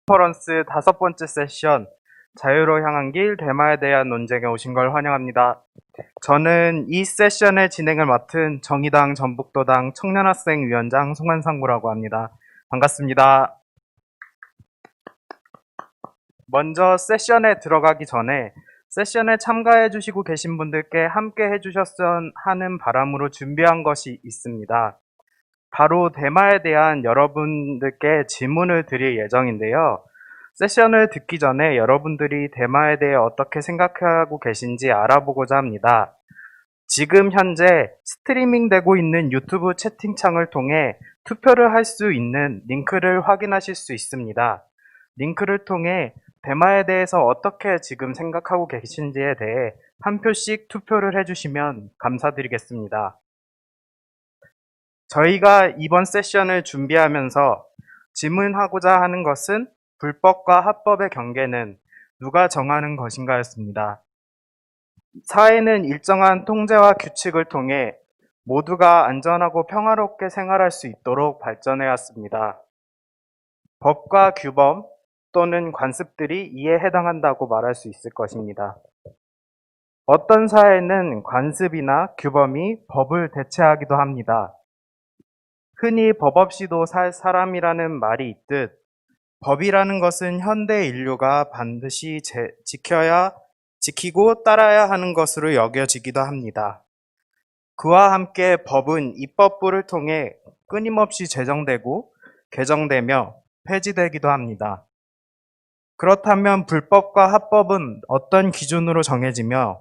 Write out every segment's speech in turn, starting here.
컨퍼런스 5번째 세션 자유로 향한 길 대마에 대한 논쟁에 오신 걸 환영합니다. 저는 이 세션의 진행을 맡은 정의당 전북도당 청년학생위원장 송한상구라고 합니다. 반갑습니다. 먼저 세션에 들어가기 전에 세션에 참가해 주시고 계신 분들께 함께 해주셨으면 하는 바람으로 준비한 것이 있습니다. 바로 대마에 대한 여러분들께 질문을 드릴 예정인데요. 세션을 듣기 전에 여러분들이 대마에 대해 어떻게 생각하고 계신지 알아보고자 합니다. 지금 현재 스트리밍 되고 있는 유튜브 채팅창을 통해 투표를 할 수 있는 링크를 확인하실 수 있습니다. 링크를 통해 대마에 대해서 어떻게 지금 생각하고 계신지에 대해 한 표씩 투표를 해주시면 감사드리겠습니다. 저희가 이번 세션을 준비하면서 질문하고자 하는 것은 불법과 합법의 경계는 누가 정하는 것인가였습니다. 사회는 일정한 통제와 규칙을 통해 모두가 안전하고 평화롭게 생활할 수 있도록 발전해왔습니다. 법과 규범 또는 관습들이 이에 해당한다고 말할 수 있을 것입니다. 어떤 사회는 관습이나 규범이 법을 대체하기도 합니다. 흔히 법 없이도 살 사람이라는 말이 있듯 법이라는 것은 현대 인류가 반드시 지키고 따라야 하는 것으로 여겨지기도 합니다. 그와 함께 법은 입법부를 통해 끊임없이 제정되고 개정되며 폐지되기도 합니다. 그렇다면 불법과 합법은 어떤 기준으로 정해지며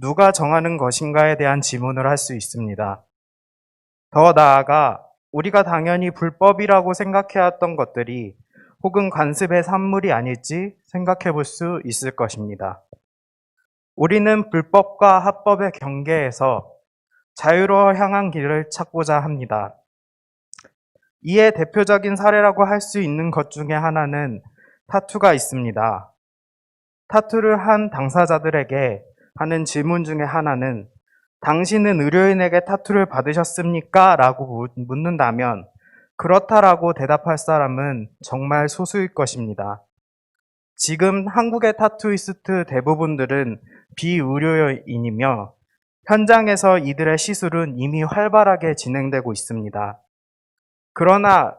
누가 정하는 것인가에 대한 질문을 할 수 있습니다. 더 나아가 우리가 당연히 불법이라고 생각해왔던 것들이 혹은 관습의 산물이 아닐지 생각해 볼 수 있을 것입니다. 우리는 불법과 합법의 경계에서 자유로 향한 길을 찾고자 합니다. 이에 대표적인 사례라고 할 수 있는 것 중에 하나는 타투가 있습니다. 타투를 한 당사자들에게 하는 질문 중에 하나는 당신은 의료인에게 타투를 받으셨습니까? 라고 묻는다면 그렇다라고 대답할 사람은 정말 소수일 것입니다. 지금 한국의 타투이스트 대부분들은 비의료인이며 현장에서 이들의 시술은 이미 활발하게 진행되고 있습니다. 그러나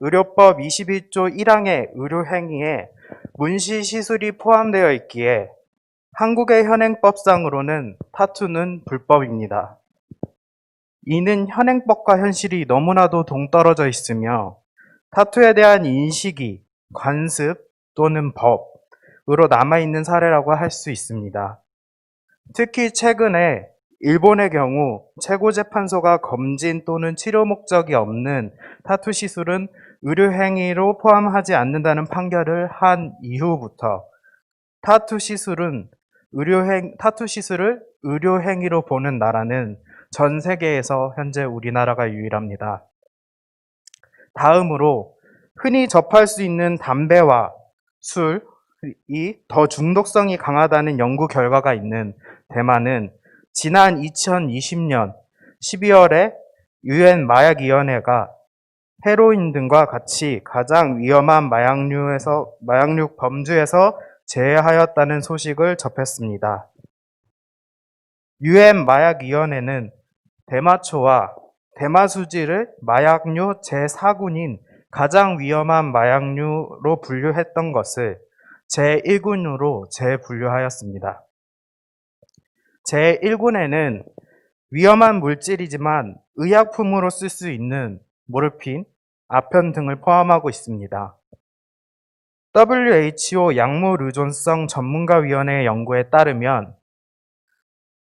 의료법 21조 1항의 의료행위에 문시 시술이 포함되어 있기에 한국의 현행법상으로는 타투는 불법입니다. 이는 현행법과 현실이 너무나도 동떨어져 있으며 타투에 대한 인식이 관습 또는 법으로 남아있는 사례라고 할 수 있습니다. 특히 최근에 일본의 경우 최고재판소가 검진 또는 치료 목적이 없는 타투 시술은 의료행위로 포함하지 않는다는 판결을 한 이후부터 타투 시술을 의료행위로 보는 나라는 전 세계에서 현재 우리나라가 유일합니다. 다음으로 흔히 접할 수 있는 담배와 술이 더 중독성이 강하다는 연구 결과가 있는 대만은 지난 2020년 12월에 유엔 마약위원회가 헤로인 등과 같이 가장 위험한 마약류 범주에서 제외하였다는 소식을 접했습니다. 유엔 마약위원회는 대마초와 대마수지를 마약류 제4군인 가장 위험한 마약류로 분류했던 것을 제1군으로 재분류하였습니다. 제1군에는 위험한 물질이지만 의약품으로 쓸 수 있는 모르핀, 아편 등을 포함하고 있습니다. WHO 약물의존성 전문가위원회의 연구에 따르면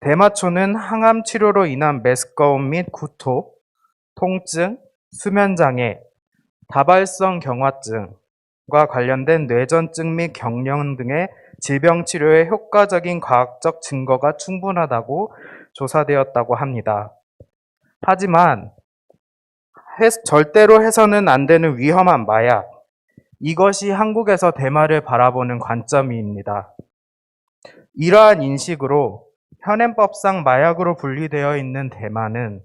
대마초는 항암 치료로 인한 메스꺼움 및 구토, 통증, 수면장애, 다발성 경화증과 관련된 뇌전증 및 경련 등의 질병 치료에 효과적인 과학적 증거가 충분하다고 조사되었다고 합니다. 하지만 절대로 해서는 안 되는 위험한 마약, 이것이 한국에서 대마를 바라보는 관점입니다. 이러한 인식으로 현행법상 마약으로 분리되어 있는 대마는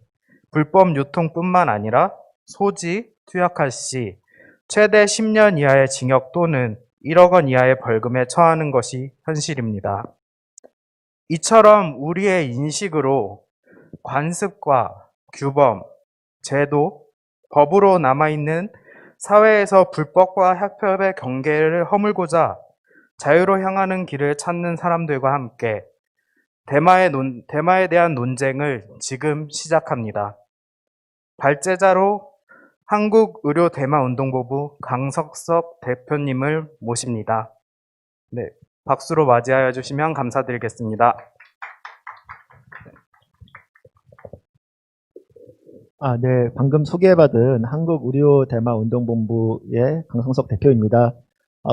불법 유통뿐만 아니라 소지, 투약할 시 최대 10년 이하의 징역 또는 1억 원 이하의 벌금에 처하는 것이 현실입니다. 이처럼 우리의 인식으로 관습과 규범, 제도, 법으로 남아있는 사회에서 불법과 합법의 경계를 허물고자 자유로 향하는 길을 찾는 사람들과 함께 대마에 대한 논쟁을 지금 시작합니다. 발제자로 한국의료대마운동본부 강석석 대표님을 모십니다. 네, 박수로 맞이하여 주시면 감사드리겠습니다. 네. 방금 소개받은 한국의료대마운동본부의 강성석 대표입니다.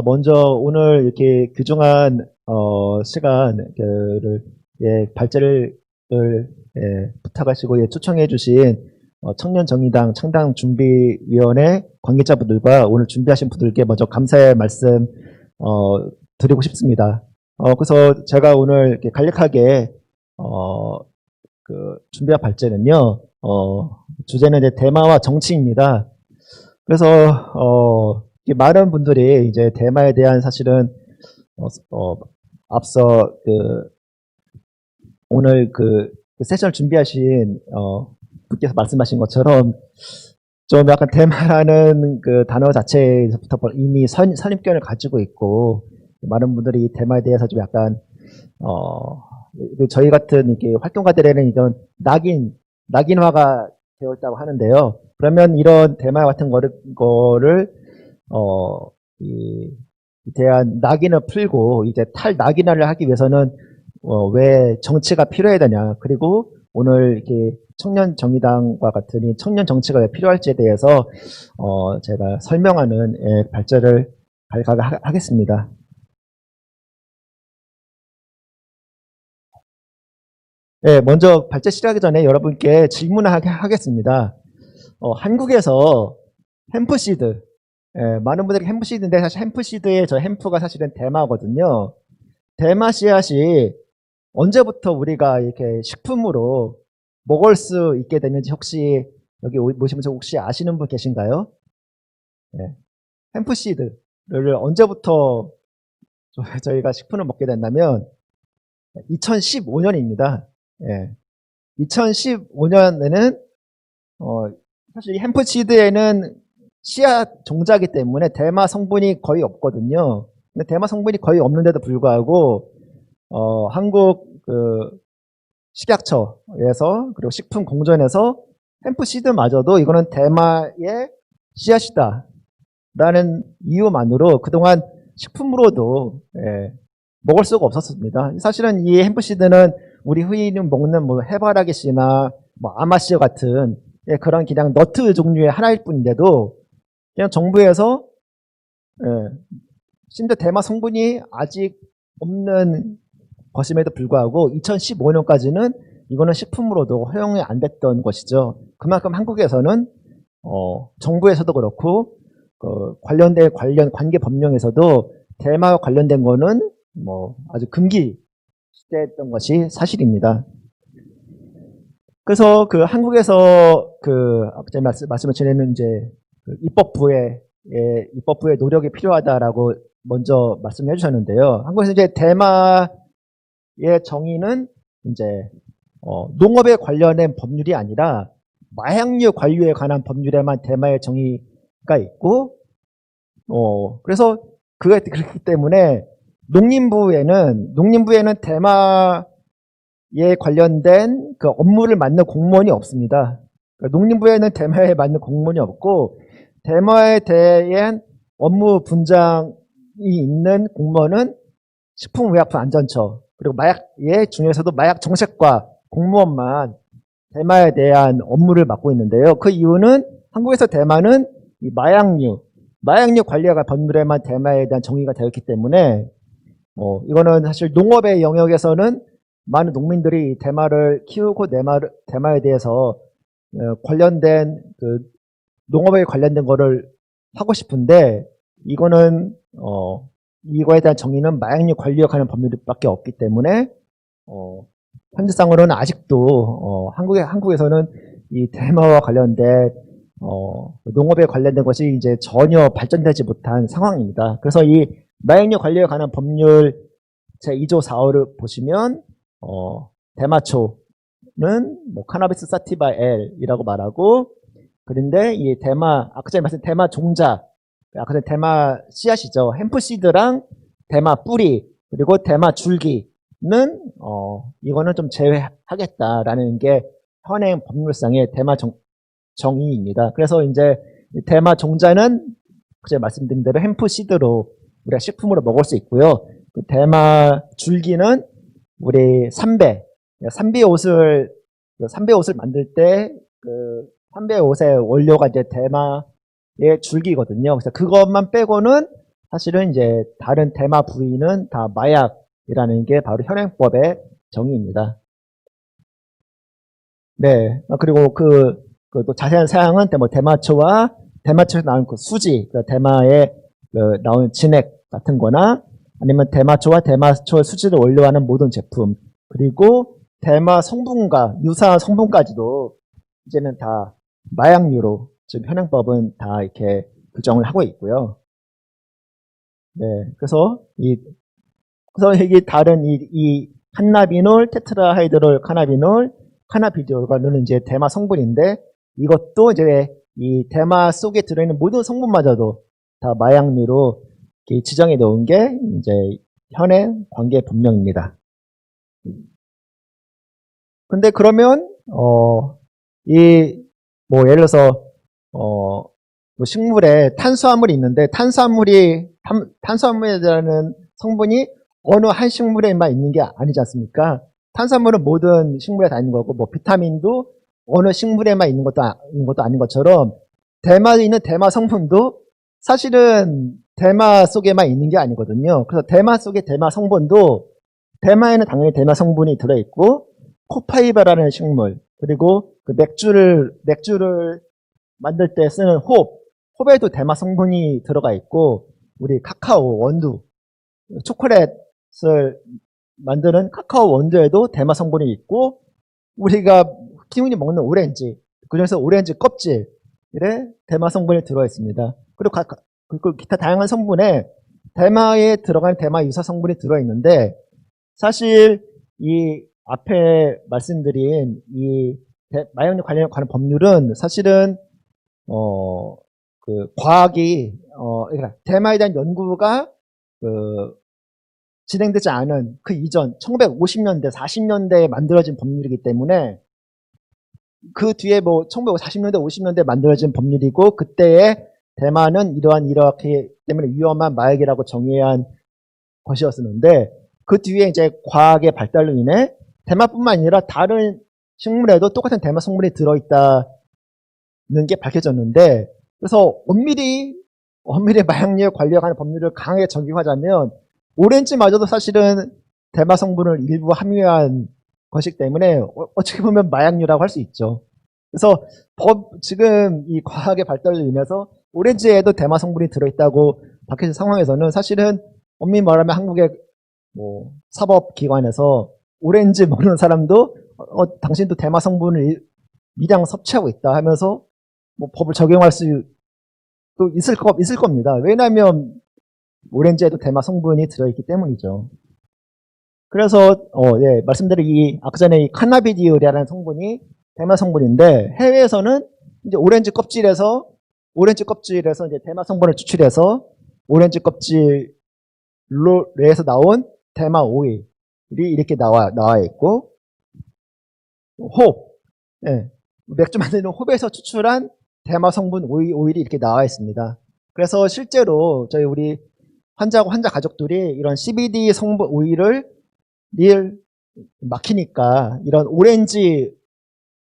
먼저 오늘 이렇게 귀중한 시간을 발제를 부탁하시고 추청해 주신 청년정의당 창당준비위원회 관계자분들과 오늘 준비하신 분들께 먼저 감사의 말씀 드리고 싶습니다. 그래서 제가 오늘 이렇게 간략하게 준비한 발제는요. 주제는 이제 대마와 정치입니다. 그래서 많은 분들이 이제 대마에 대한 사실은 앞서 오늘 세션을 준비하신 분께서 말씀하신 것처럼 좀 약간 대마라는 단어 자체에서부터 이미 선입견을 가지고 있고 많은 분들이 대마에 대해서 좀 약간 저희 같은 이렇게 활동가들에는 이런 낙인화가 되어 있다고 하는데요. 그러면 이런 대마 같은 거를 대한 낙인을 풀고 이제 탈낙인화를 하기 위해서는 왜 정치가 필요해야 되냐, 그리고 오늘 이렇게 청년정의당과 같은 이 청년 정치가 왜 필요할지에 대해서 제가 설명하는 발제를 하겠습니다. 네, 먼저 발제 시작하기 전에 여러분께 질문을 하겠습니다. 한국에서 햄프시드, 많은 분들이 햄프시드인데 사실 햄프시드의 햄프가 사실은 대마거든요. 대마 씨앗이 언제부터 우리가 이렇게 식품으로 먹을 수 있게 됐는지 혹시 여기 보시면서 혹시 아시는 분 계신가요? 네. 햄프시드를 언제부터 저희가 식품을 먹게 됐냐면 2015년입니다. 예. 2015년에는 사실 이 햄프시드에는 씨앗 종자이기 때문에 대마 성분이 거의 없거든요. 근데 대마 성분이 거의 없는데도 불구하고 한국 식약처에서 그리고 식품공전에서 햄프시드마저도 이거는 대마의 씨앗이다 라는 이유만으로 그동안 식품으로도 먹을 수가 없었습니다. 사실은 이 햄프시드는 우리 흔히 먹는 해바라기 씨나 아마씨 같은 그런 그냥 너트 종류의 하나일 뿐인데도 그냥 정부에서 심지어 대마 성분이 아직 없는 것임에도 불구하고 2015년까지는 이거는 식품으로도 허용이 안 됐던 것이죠. 그만큼 한국에서는 정부에서도 그렇고 관련된 관계 법령에서도 대마와 관련된 거는 아주 금기시됐던 것이 사실입니다. 그래서 한국에서 제가 말씀을 드리는 이제 입법부의 노력이 필요하다라고 먼저 말씀해 주셨는데요. 한국에서 이제 대마의 정의는 이제 농업에 관련된 법률이 아니라 마약류 관리에 관한 법률에만 대마의 정의가 있고 그래서 그렇기 때문에 농림부에는 대마에 관련된 업무를 맡는 공무원이 없습니다. 농림부에는 대마에 맡는 공무원이 없고 대마에 대한 업무 분장이 있는 공무원은 식품의약품안전처 그리고 마약의 중에서도 마약 정책과 공무원만 대마에 대한 업무를 맡고 있는데요. 그 이유는 한국에서 대마는 이 마약류 관리와 법률에만 대마에 대한 정의가 되었기 때문에 이거는 사실 농업의 영역에서는 많은 농민들이 대마를 키우고 대마에 대해서 관련된 농업에 관련된 거를 하고 싶은데 이거는 이거에 대한 정의는 마약류 관리에 관한 법률밖에 없기 때문에 현재상으로는 아직도 한국에서는 이 대마와 관련된 농업에 관련된 것이 이제 전혀 발전되지 못한 상황입니다. 그래서 이 마약류 관리에 관한 법률 제2조 4호를 보시면 대마초는 뭐 카나비스 사티바 L이라고 말하고, 그런데 이 아까 전에 말씀 대마 종자, 아까 전에 대마 씨앗이죠. 햄프시드랑 대마 뿌리, 그리고 대마 줄기는 이거는 좀 제외하겠다라는 게 현행 법률상의 대마 정의입니다. 그래서 이제 대마 종자는 제가 말씀드린 대로 햄프시드로 우리가 식품으로 먹을 수 있고요. 그 대마 줄기는 우리 삼배 옷을 만들 때 그 삼배 옷의 원료가 이제 대마의 줄기거든요. 그래서 그것만 빼고는 사실은 이제 다른 대마 부위는 다 마약이라는 게 바로 현행법의 정의입니다. 네. 그리고 또 자세한 사항은 뭐 대마초에서 나온 그 수지, 대마에 나온 진액 같은 거나 아니면 대마초와 대마초 수지를 원료하는 모든 제품, 그리고 대마 성분과 유사한 성분까지도 이제는 다 마약류로 지금 현행법은 다 이렇게 규정을 하고 있고요. 네. 그래서 이게 다른 이 칸나비놀, 테트라하이드롤 카나비놀, 카나비디올과는 이제 대마 성분인데, 이것도 이제 이 대마 속에 들어있는 모든 성분마저도 다 마약류로 지정해 놓은 게 이제 현행 관계 법령입니다. 근데 그러면 뭐 예를 들어서 뭐 식물에 탄수화물이 있는데 탄수화물이라는 성분이 어느 한 식물에만 있는 게 아니지 않습니까? 탄수화물은 모든 식물에 다 있는 거고, 뭐 비타민도 어느 식물에만 있는 것도 아닌 것처럼 대마에 있는 대마 성분도 사실은 대마 속에만 있는 게 아니거든요. 그래서 대마 속의 대마 성분도, 대마에는 당연히 대마 성분이 들어있고, 코파이바라는 식물, 그리고 그 맥주를 만들 때 쓰는 홉에도 대마 성분이 들어가 있고, 우리 카카오 원두, 초콜릿을 만드는 카카오 원두에도 대마 성분이 있고, 우리가 기운이 먹는 오렌지, 그중에서 오렌지 껍질에 대마 성분이 들어있습니다. 그리고 기타 다양한 성분에 대마에 들어간 대마 유사 성분이 들어있는데, 사실 이 앞에 말씀드린 이 마약류 관련 법률은 사실은 그 과학이 그러니까 대마에 대한 연구가 진행되지 않은 그 이전 1950년대, 40년대에 만들어진 법률이기 때문에, 그 뒤에 뭐 1940년대, 50년대에 만들어진 법률이고, 그때의 대마는 이러하기 때문에 위험한 마약이라고 정의한 것이었는데, 그 뒤에 이제 과학의 발달로 인해 대마뿐만 아니라 다른 식물에도 똑같은 대마 성분이 들어있다는 게 밝혀졌는데, 그래서 엄밀히 마약류에 관련한 법률을 강하게 적용하자면 오렌지마저도 사실은 대마 성분을 일부 함유한 것이기 때문에 어떻게 보면 마약류라고 할 수 있죠. 그래서 지금 이 과학의 발달로 인해서 오렌지에도 대마 성분이 들어있다고 밝혀진 상황에서는 사실은 엄밀히 말하면 한국의 뭐 사법기관에서 오렌지 먹는 사람도 당신도 대마 성분을 미량 섭취하고 있다 하면서 뭐 법을 적용할 수도 있을 겁니다. 왜냐하면 오렌지에도 대마 성분이 들어있기 때문이죠. 그래서 말씀드린 아까 전에 이 카나비디올이라는 성분이 대마 성분인데, 해외에서는 이제 오렌지 껍질에서 이제 대마 성분을 추출해서 오렌지 껍질로 내에서 나온 대마 오일이 이렇게 나와 있고, 맥주 만드는 홉에서 추출한 대마 성분 오일이 이렇게 나와 있습니다. 그래서 실제로 우리 환자 가족들이 이런 CBD 성분 오일을 막히니까 이런 오렌지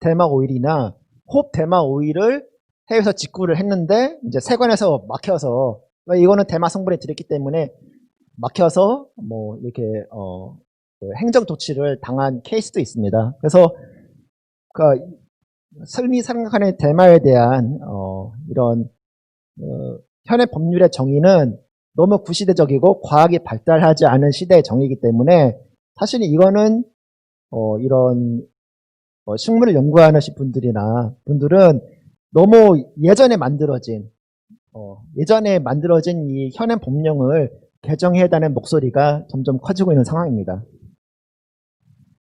대마 오일이나 홉 대마 오일을 해외에서 직구를 했는데, 이제 세관에서 막혀서, 이거는 대마 성분이 들었기 때문에 막혀서 뭐 이렇게 행정 조치를 당한 케이스도 있습니다. 그래서 삶이 생각하는 대마에 대한 이런 현행 법률의 정의는 너무 구시대적이고 과학이 발달하지 않은 시대의 정의이기 때문에, 사실 이거는 이런 식물을 연구하는 분들은 너무 예전에 만들어진 이 현행 법령을 개정해야 한다는 목소리가 점점 커지고 있는 상황입니다.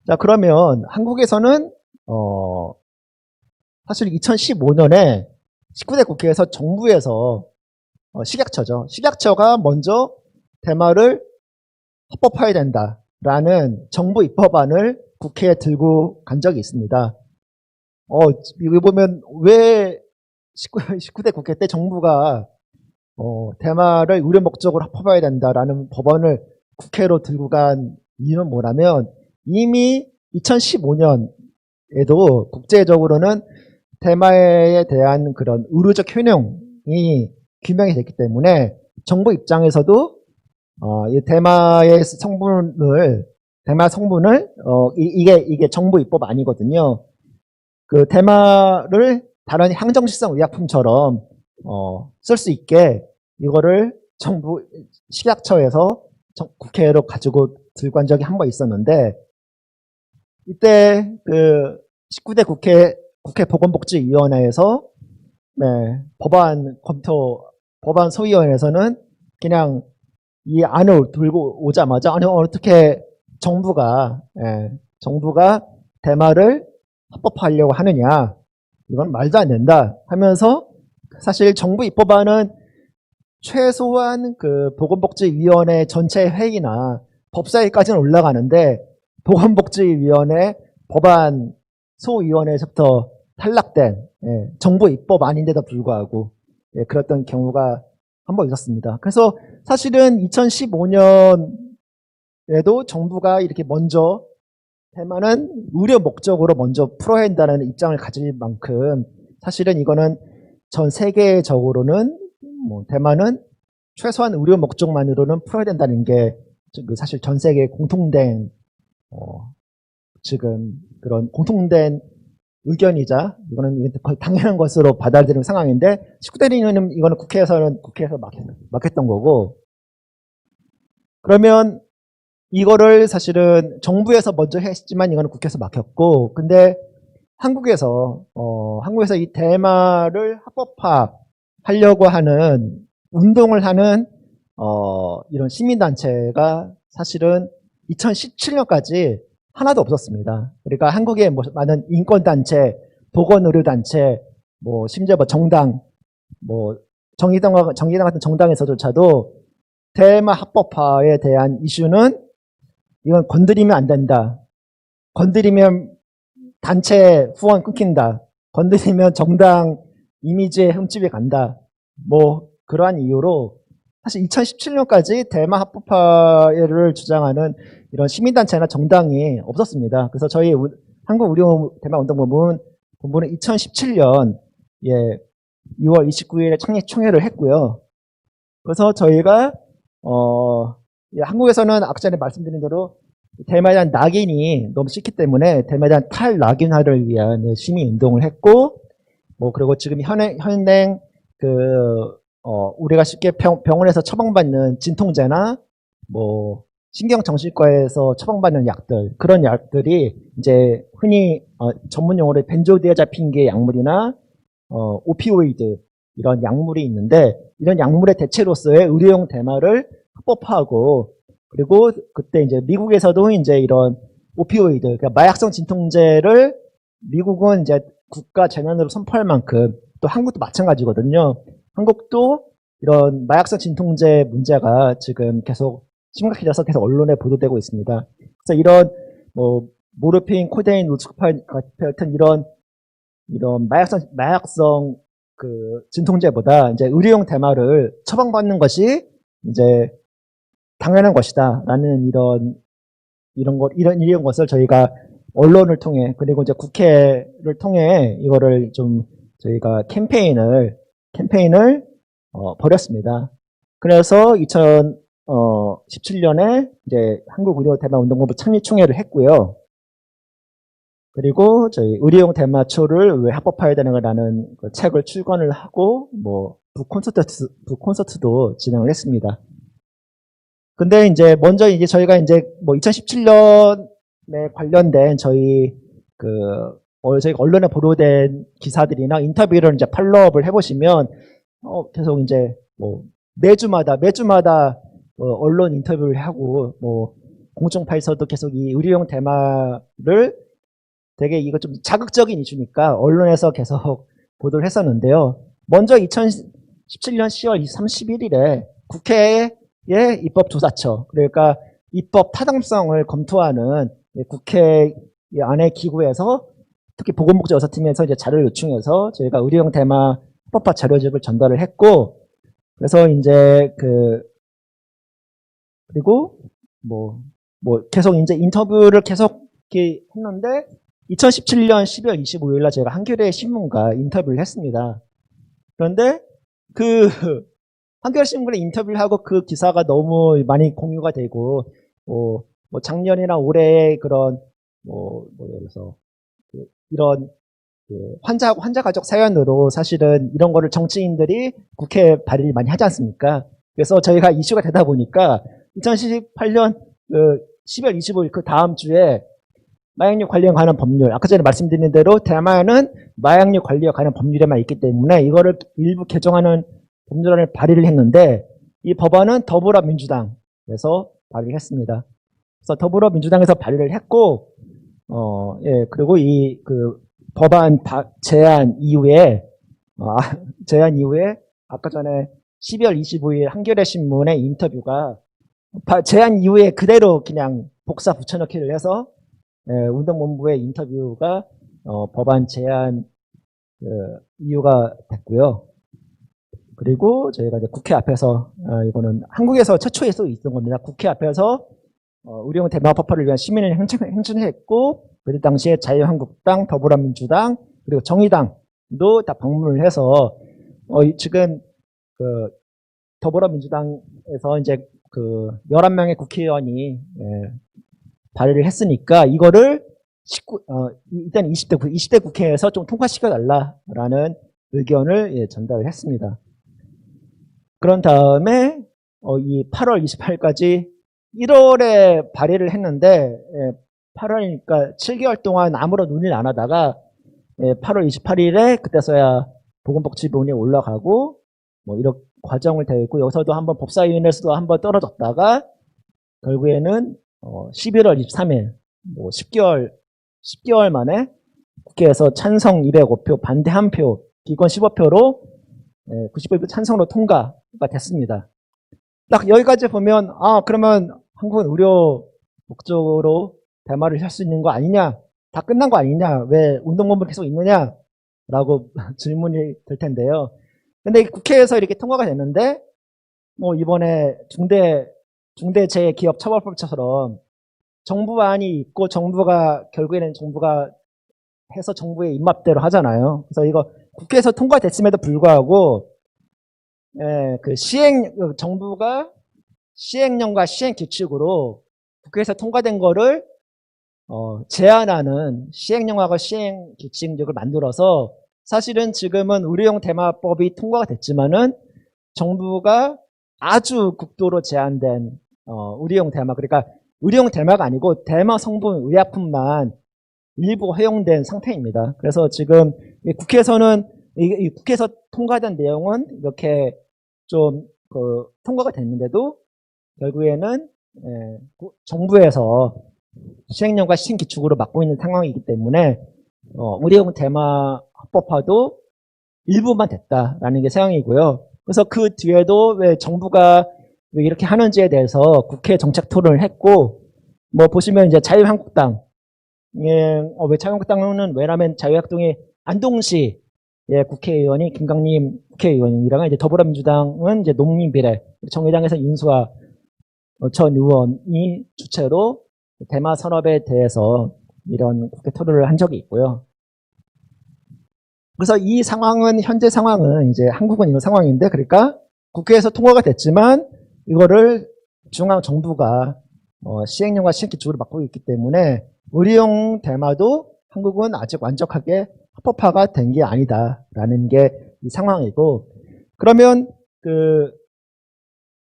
자, 그러면 한국에서는 사실 2015년에 19대 국회에서 정부에서 식약처죠. 식약처가 먼저 대마를 합법화해야 된다라는 정부 입법안을 국회에 들고 간 적이 있습니다. 이거 보면 왜 19대 국회 때 정부가 대마를 의료 목적으로 합법화해야 된다라는 법안을 국회로 들고 간 이유는 뭐냐면 이미 2015년에도 국제적으로는 대마에 대한 그런 의료적 효능이 규명이 됐기 때문에 정부 입장에서도 이 대마의 성분을 이게 정부 입법 아니거든요. 그 대마를 다른 항정식성 의약품처럼 쓸 수 있게 이거를 정부 식약처에서 국회로 가지고 들고 간 적이 한 번 있었는데 이때 그 19대 국회 보건복지위원회에서 법안 소위원회에서는 그냥 이 안을 들고 오자마자 아니 어떻게 정부가 대마를 합법화하려고 하느냐 이건 말도 안 된다 하면서 사실 정부 입법안은 최소한 그 보건복지위원회 전체 회의나 법사위까지는 올라가는데 보건복지위원회 법안 소위원회에서부터 탈락된 정부 입법 아닌데도 불구하고 그랬던 경우가 한 번 있었습니다. 그래서 사실은 2015년에도 정부가 이렇게 먼저 대마는 의료 목적으로 먼저 풀어야 한다는 입장을 가질 만큼 사실은 이거는 전 세계적으로는 대마는 최소한 의료 목적만으로는 풀어야 된다는 게 사실 전 세계 공통된 지금 그런 공통된 의견이자 이거는 거의 당연한 것으로 받아들이는 상황인데 19대리는 이거는 국회에서 막혔던 거고 그러면 이거를 사실은 정부에서 먼저 했지만 이거는 국회에서 막혔고 근데 한국에서 이 대마를 합법화 하려고 하는 운동을 하는 이런 시민단체가 사실은 2017년까지 하나도 없었습니다. 그러니까 한국의 많은 인권단체, 보건의료단체, 심지어 정당, 정의당 같은 정당에서조차도 대마 합법화에 대한 이슈는 이건 건드리면 안 된다. 건드리면 단체 후원 끊긴다. 건드리면 정당 이미지에 흠집이 간다. 그러한 이유로 사실 2017년까지 대마 합법화를 주장하는 이런 시민단체나 정당이 없었습니다. 그래서 저희 한국 의료 대마 운동본부는 2017년 6월 29일에 창립 총회를 했고요. 그래서 저희가 한국에서는 아까 전에 말씀드린 대로 대마에 대한 낙인이 너무 싫기 때문에 대마에 대한 탈낙인화를 위한 시민 운동을 했고 그리고 지금 현행 우리가 쉽게 병원에서 처방받는 진통제나 신경정신과에서 처방받는 약들 그런 약들이 이제 흔히 전문 용어로 벤조디아ze핀계 약물이나 오피오이드 이런 약물이 있는데 이런 약물의 대체로서의 의료용 대마를 합법화하고 그리고 그때 이제 미국에서도 이제 이런 오피오이드 그러니까 마약성 진통제를 미국은 이제 국가 재난으로 선포할 만큼 또 한국도 마찬가지거든요. 한국도 이런 마약성 진통제 문제가 지금 계속 심각해져서 계속 언론에 보도되고 있습니다. 그래서 이런 모르핀, 코데인, 루스파인 같은 이런 마약성 그 진통제보다 이제 의료용 대마를 처방받는 것이 이제 당연한 것이다라는 이런 것을 저희가 언론을 통해 그리고 이제 국회를 통해 이거를 좀 저희가 캠페인을 벌였습니다. 그래서 2017년에 이제 한국의료대마운동본부 창립총회를 했고요. 그리고 저희 의료용 대마초를 왜 합법화해야 되는가라는 그 책을 출간을 하고 북콘서트도 진행을 했습니다. 근데 이제 먼저 이제 저희가 이제 2017년에 관련된 저희가 언론에 보도된 기사들이나 인터뷰를 이제 팔로업을 해보시면 계속 이제 매주마다 언론 인터뷰를 하고 뭐 공중파에서도 계속 이 의료용 대마를 되게 이거 좀 자극적인 이슈니까 언론에서 계속 보도를 했었는데요. 먼저 2017년 10월 31일에 국회의 입법조사처, 그러니까 입법 타당성을 검토하는 국회 안의 기구에서 특히 보건복지여사팀에서 이제 자료를 요청해서 저희가 의료용 대마 합법화 자료집을 전달을 했고, 그래서 이제 그리고 뭐 계속 이제 인터뷰를 계속 이렇게 했는데 2017년 12월 25일 날 제가 한겨레 신문과 인터뷰를 했습니다. 그런데 그 한겨레 신문에 인터뷰를 하고 그 기사가 너무 많이 공유가 되고 뭐 작년이나 올해의 그런 그래서 이런 환자 가족 사연으로 사실은 이런 거를 정치인들이 국회 발의를 많이 하지 않습니까? 그래서 저희가 이슈가 되다 보니까 2018년 10월 25일 그 다음 주에 마약류 관리에 관한 법률, 아까 전에 말씀드린 대로 대만은 마약류 관리에 관한 법률에만 있기 때문에 이거를 일부 개정하는 법률안을 발의를 했는데 이 법안은 더불어민주당에서 발의를 했습니다. 그래서 더불어민주당에서 발의를 했고 그리고 이 법안 제안 이후에 아까 전에 12월 25일 한겨레 신문의 인터뷰가 제안 이후에 그대로 그냥 복사 붙여넣기를 해서 운동본부의 인터뷰가 법안 제안 이유가 됐고요. 그리고 저희가 이제 국회 앞에서 이거는 한국에서 최초에 있던 겁니다. 국회 앞에서 의료용 대마 법화를 위한 시민을 행진했고 그때 당시에 자유한국당, 더불어민주당 그리고 정의당도 다 방문을 해서 지금 더불어민주당에서 이제 11명의 국회의원이 발의를 했으니까 이거를 일단 20대 국회에서 좀 통과시켜달라라는 의견을 전달을 했습니다. 그런 다음에 이 8월 28일까지 1월에 발의를 했는데 8월이니까 7개월 동안 아무런 논의를 안 하다가 8월 28일에 그때서야 보건복지부에 올라가고 뭐 이런 과정을 되고 여기서도 한번 법사위원회에서도 한번 떨어졌다가 결국에는 11월 23일 10개월 만에 국회에서 찬성 205표, 반대 1표, 기권 15표로 90표 찬성으로 통과가 됐습니다. 딱 여기까지 보면 그러면 한국은 의료 목적으로 대마를 할 수 있는 거 아니냐? 다 끝난 거 아니냐? 왜 운동본부 계속 있느냐? 라고 질문이 될 텐데요. 근데 국회에서 이렇게 통과가 됐는데 뭐 이번에 중대재해기업처벌법처럼 정부안이 있고 결국에는 정부가 해서 정부의 입맛대로 하잖아요. 그래서 이거 국회에서 통과됐음에도 불구하고 정부가 시행령과 시행규칙으로 국회에서 통과된 거를 제한하는 시행령하고 시행규칙을 만들어서 사실은 지금은 의료용 대마법이 통과가 됐지만은 정부가 아주 극도로 제한된 의료용 대마, 그러니까 의료용 대마가 아니고 대마 성분 의약품만 일부 허용된 상태입니다. 그래서 지금 국회에서는 국회에서 통과된 내용은 이렇게 좀 통과가 됐는데도 결국에는 정부에서 시행령과 시행규칙으로 막고 있는 상황이기 때문에 의료용 대마 합법화도 일부만 됐다라는 게 상황이고요. 그래서 그 뒤에도 왜 정부가 왜 이렇게 하는지에 대해서 국회 정책 토론을 했고, 뭐 보시면 이제 자유한국당, 왜 자유한국당은 왜냐면 자유한국당의 안동시 국회의원이 김강림 국회의원이랑 이제 더불어민주당은 이제 농민비례, 정의당에서 윤수아 전 의원이 주체로 대마 산업에 대해서 이런 국회 토론을 한 적이 있고요. 그래서 이 상황은 현재 상황은 이제 한국은 이런 상황인데 그러니까 국회에서 통과가 됐지만 이거를 중앙 정부가 시행령과 시행규칙으로 막고 있기 때문에 의료용 대마도 한국은 아직 완벽하게 합법화가 된 게 아니다라는 게 이 상황이고 그러면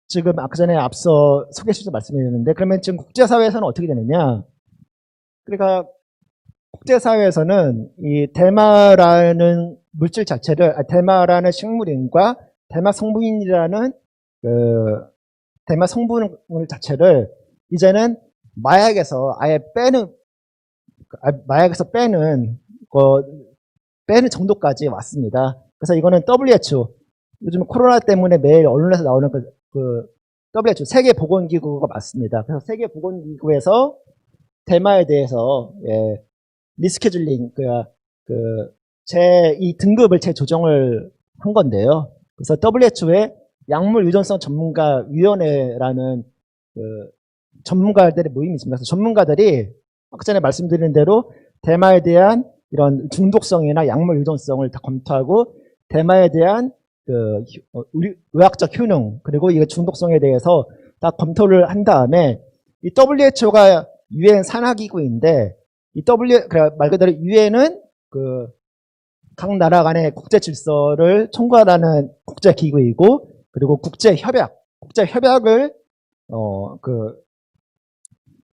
지금 아까 전에 앞서 소개시도 말씀드렸는데 그러면 지금 국제사회에서는 어떻게 되느냐? 그러니까 국제사회에서는 이 대마라는 물질 자체를 대마라는 식물인과 대마 성분이라는 대마 성분 자체를 이제는 마약에서 아예 마약에서 빼는 정도까지 왔습니다. 그래서 이거는 WHO, 요즘 코로나 때문에 매일 언론에서 나오는 그 WHO, 세계보건기구가 맞습니다. 그래서 세계보건기구에서 대마에 대해서, 리스케줄링, 이 등급을 재조정을 한 건데요. 그래서 WHO의 약물 유전성 전문가위원회라는 전문가들의 모임이 있습니다. 그래서 전문가들이 아까 전에 말씀드린 대로 대마에 대한 이런 중독성이나 약물 유전성을 다 검토하고 대마에 대한 의학적 효능 그리고 이 중독성에 대해서 다 검토를 한 다음에 이 WHO가 유엔 산하기구인데 말 그대로 유엔은 각 나라 간의 국제 질서를 총괄하는 국제기구이고 그리고 국제협약을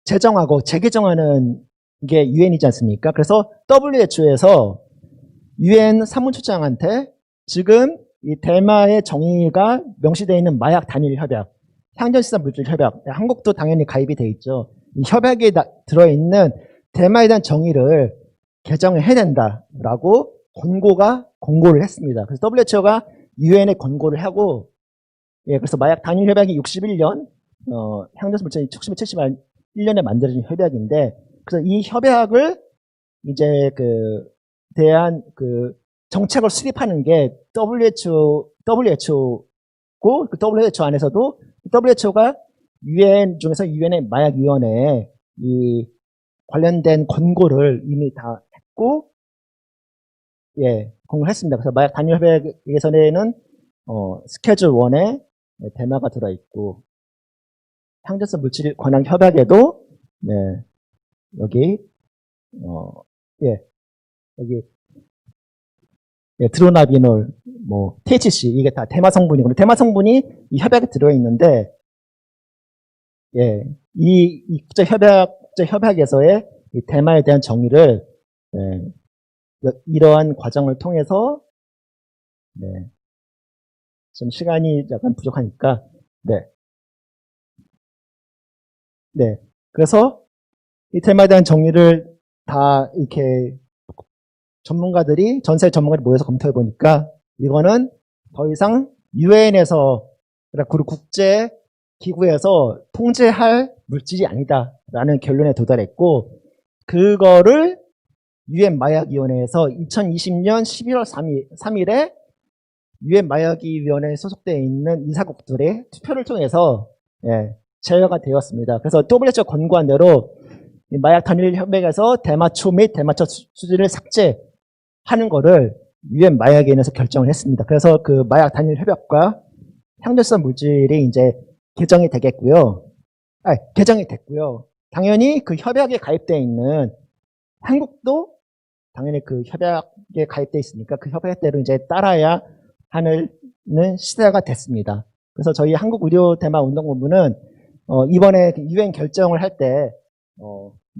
제정하고 재개정하는 게 유엔이지 않습니까? 그래서 WHO에서 유엔 사무총장한테 지금 이 대마의 정의가 명시되어 있는 마약 단일 협약, 향전시사 물질 협약, 한국도 당연히 가입이 돼 있죠. 이 협약에 들어있는 대마에 대한 정의를 개정을 해야 된다라고 권고를 했습니다. 그래서 WHO가 유엔에 권고를 하고, 그래서 마약 단일 협약이 61년, 향전시사 물질 1971년에 만들어진 협약인데, 그래서 이 협약을 이제 대한 정책을 수립하는 게 WHO고 그 WHO 안에서도 WHO가 유엔 중에서 유엔의 마약위원회에 이 관련된 권고를 이미 다 했고, 권고를 했습니다. 그래서 마약 단일 협약 예선에는 스케줄 1에 대마가 들어있고, 향전성 물질 관한 협약에도 여기 드로나비놀, THC 이게 다 대마 성분이고 대마 성분이 이 협약에 들어있는데 이 국제협약에서의 이 대마에 대한 정의를 이러한 과정을 통해서 좀 시간이 약간 부족하니까 그래서 이 대마에 대한 정의를 다 이렇게 전세 전문가들이 모여서 검토해 보니까 이거는 더 이상 유엔에서 그리고 국제 기구에서 통제할 물질이 아니다라는 결론에 도달했고 그거를 유엔 마약위원회에서 2020년 11월 3일에 유엔 마약위원회에 소속되어 있는 이사국들의 투표를 통해서 제외가 되었습니다. 그래서 WHO 권고한 대로 마약 단일 협약에서 대마초 및 대마초 수준을 삭제하는 거를 유엔 마약위원회에서 결정을 했습니다. 그래서 그 마약 단일 협약과 향전성 물질이 이제 개정이 됐고요. 당연히 그 협약에 가입되어 있는 한국도 당연히 그 협약에 가입되어 있으니까 그 협약대로 이제 따라야 하는 시대가 됐습니다. 그래서 저희 한국의료대마운동본부는 이번에 유엔 결정을 할 때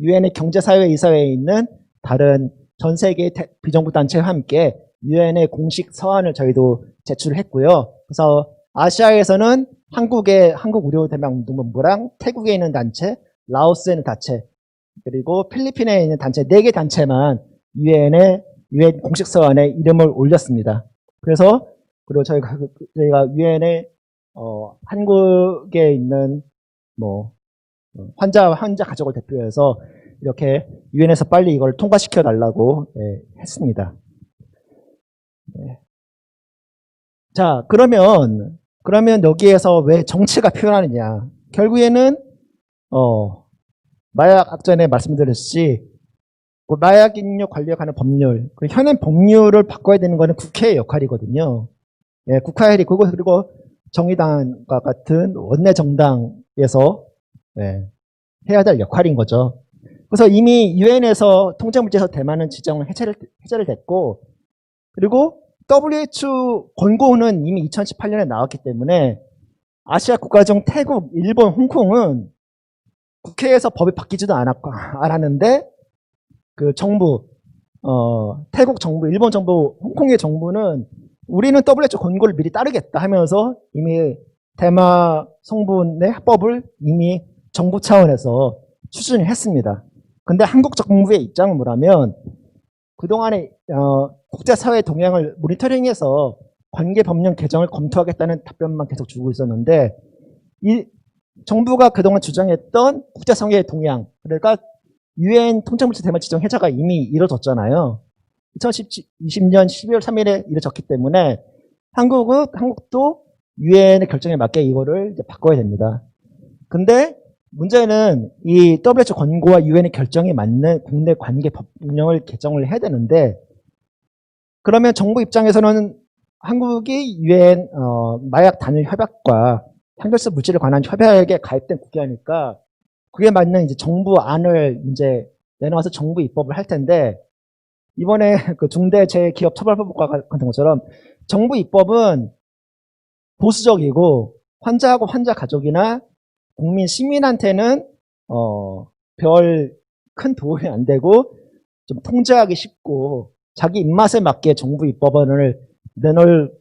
유엔의 경제사회 이사회에 있는 다른 전 세계 비정부 단체와 함께 유엔의 공식 서한을 저희도 제출을 했고요. 그래서 아시아에서는 한국의료대마운동본부랑 태국에 있는 단체, 라오스에 있는 단체, 그리고 필리핀에 있는 단체 4개 단체만 유엔 공식 서한에 이름을 올렸습니다. 그리고 저희가 유엔에 한국에 있는 환자 가족을 대표해서 이렇게 유엔에서 빨리 이걸 통과시켜 달라고 했습니다. 자, 그러면 여기에서 왜 정치가 필요하느냐? 결국에는 마약 전에 말씀드렸듯이 마약 인력 관리에 관한 법률, 현행 법률을 바꿔야 되는 것은 국회의 역할이거든요. 국회의 그리고 정의당과 같은 원내 정당에서 해야 될 역할인 거죠. 그래서 이미 유엔에서 통제물질에서 대마는 지정을 해제를 됐고, 그리고 WHO 권고는 이미 2018년에 나왔기 때문에 아시아 국가 중 태국, 일본, 홍콩은 국회에서 법이 바뀌지도 않았는데 그 정부, 태국 정부, 일본 정부, 홍콩의 정부는 우리는 WHO 권고를 미리 따르겠다 하면서 이미 대마 성분의 합법을 이미 정부 차원에서 추진을 했습니다. 근데 한국 정부의 입장은 뭐라면 그동안에 국제사회 동향을 모니터링해서 관계법령 개정을 검토하겠다는 답변만 계속 주고 있었는데 이 정부가 그동안 주장했던 국제사회의 동향, 그러니까 유엔 통칭물질 대마 지정 해제가 이미 이뤄졌잖아요. 2020년 12월 3일에 이뤄졌기 때문에 한국도 유엔의 결정에 맞게 이거를 이제 바꿔야 됩니다. 근데 문제는 이 WHO 권고와 유엔의 결정에 맞는 국내 관계 법령을 개정을 해야 되는데 그러면 정부 입장에서는 한국이 유엔 마약 단일 협약과 향결성 물질에 관한 협약에 가입된 국가니까 그에 맞는 이제 정부 안을 이제 내놓아서 정부 입법을 할 텐데 이번에 그 중대재해기업처벌법과 같은 것처럼 정부 입법은 보수적이고 환자하고 환자 가족이나 국민 시민한테는 별 큰 도움이 안 되고 좀 통제하기 쉽고 자기 입맛에 맞게 정부 입법안을 내놓을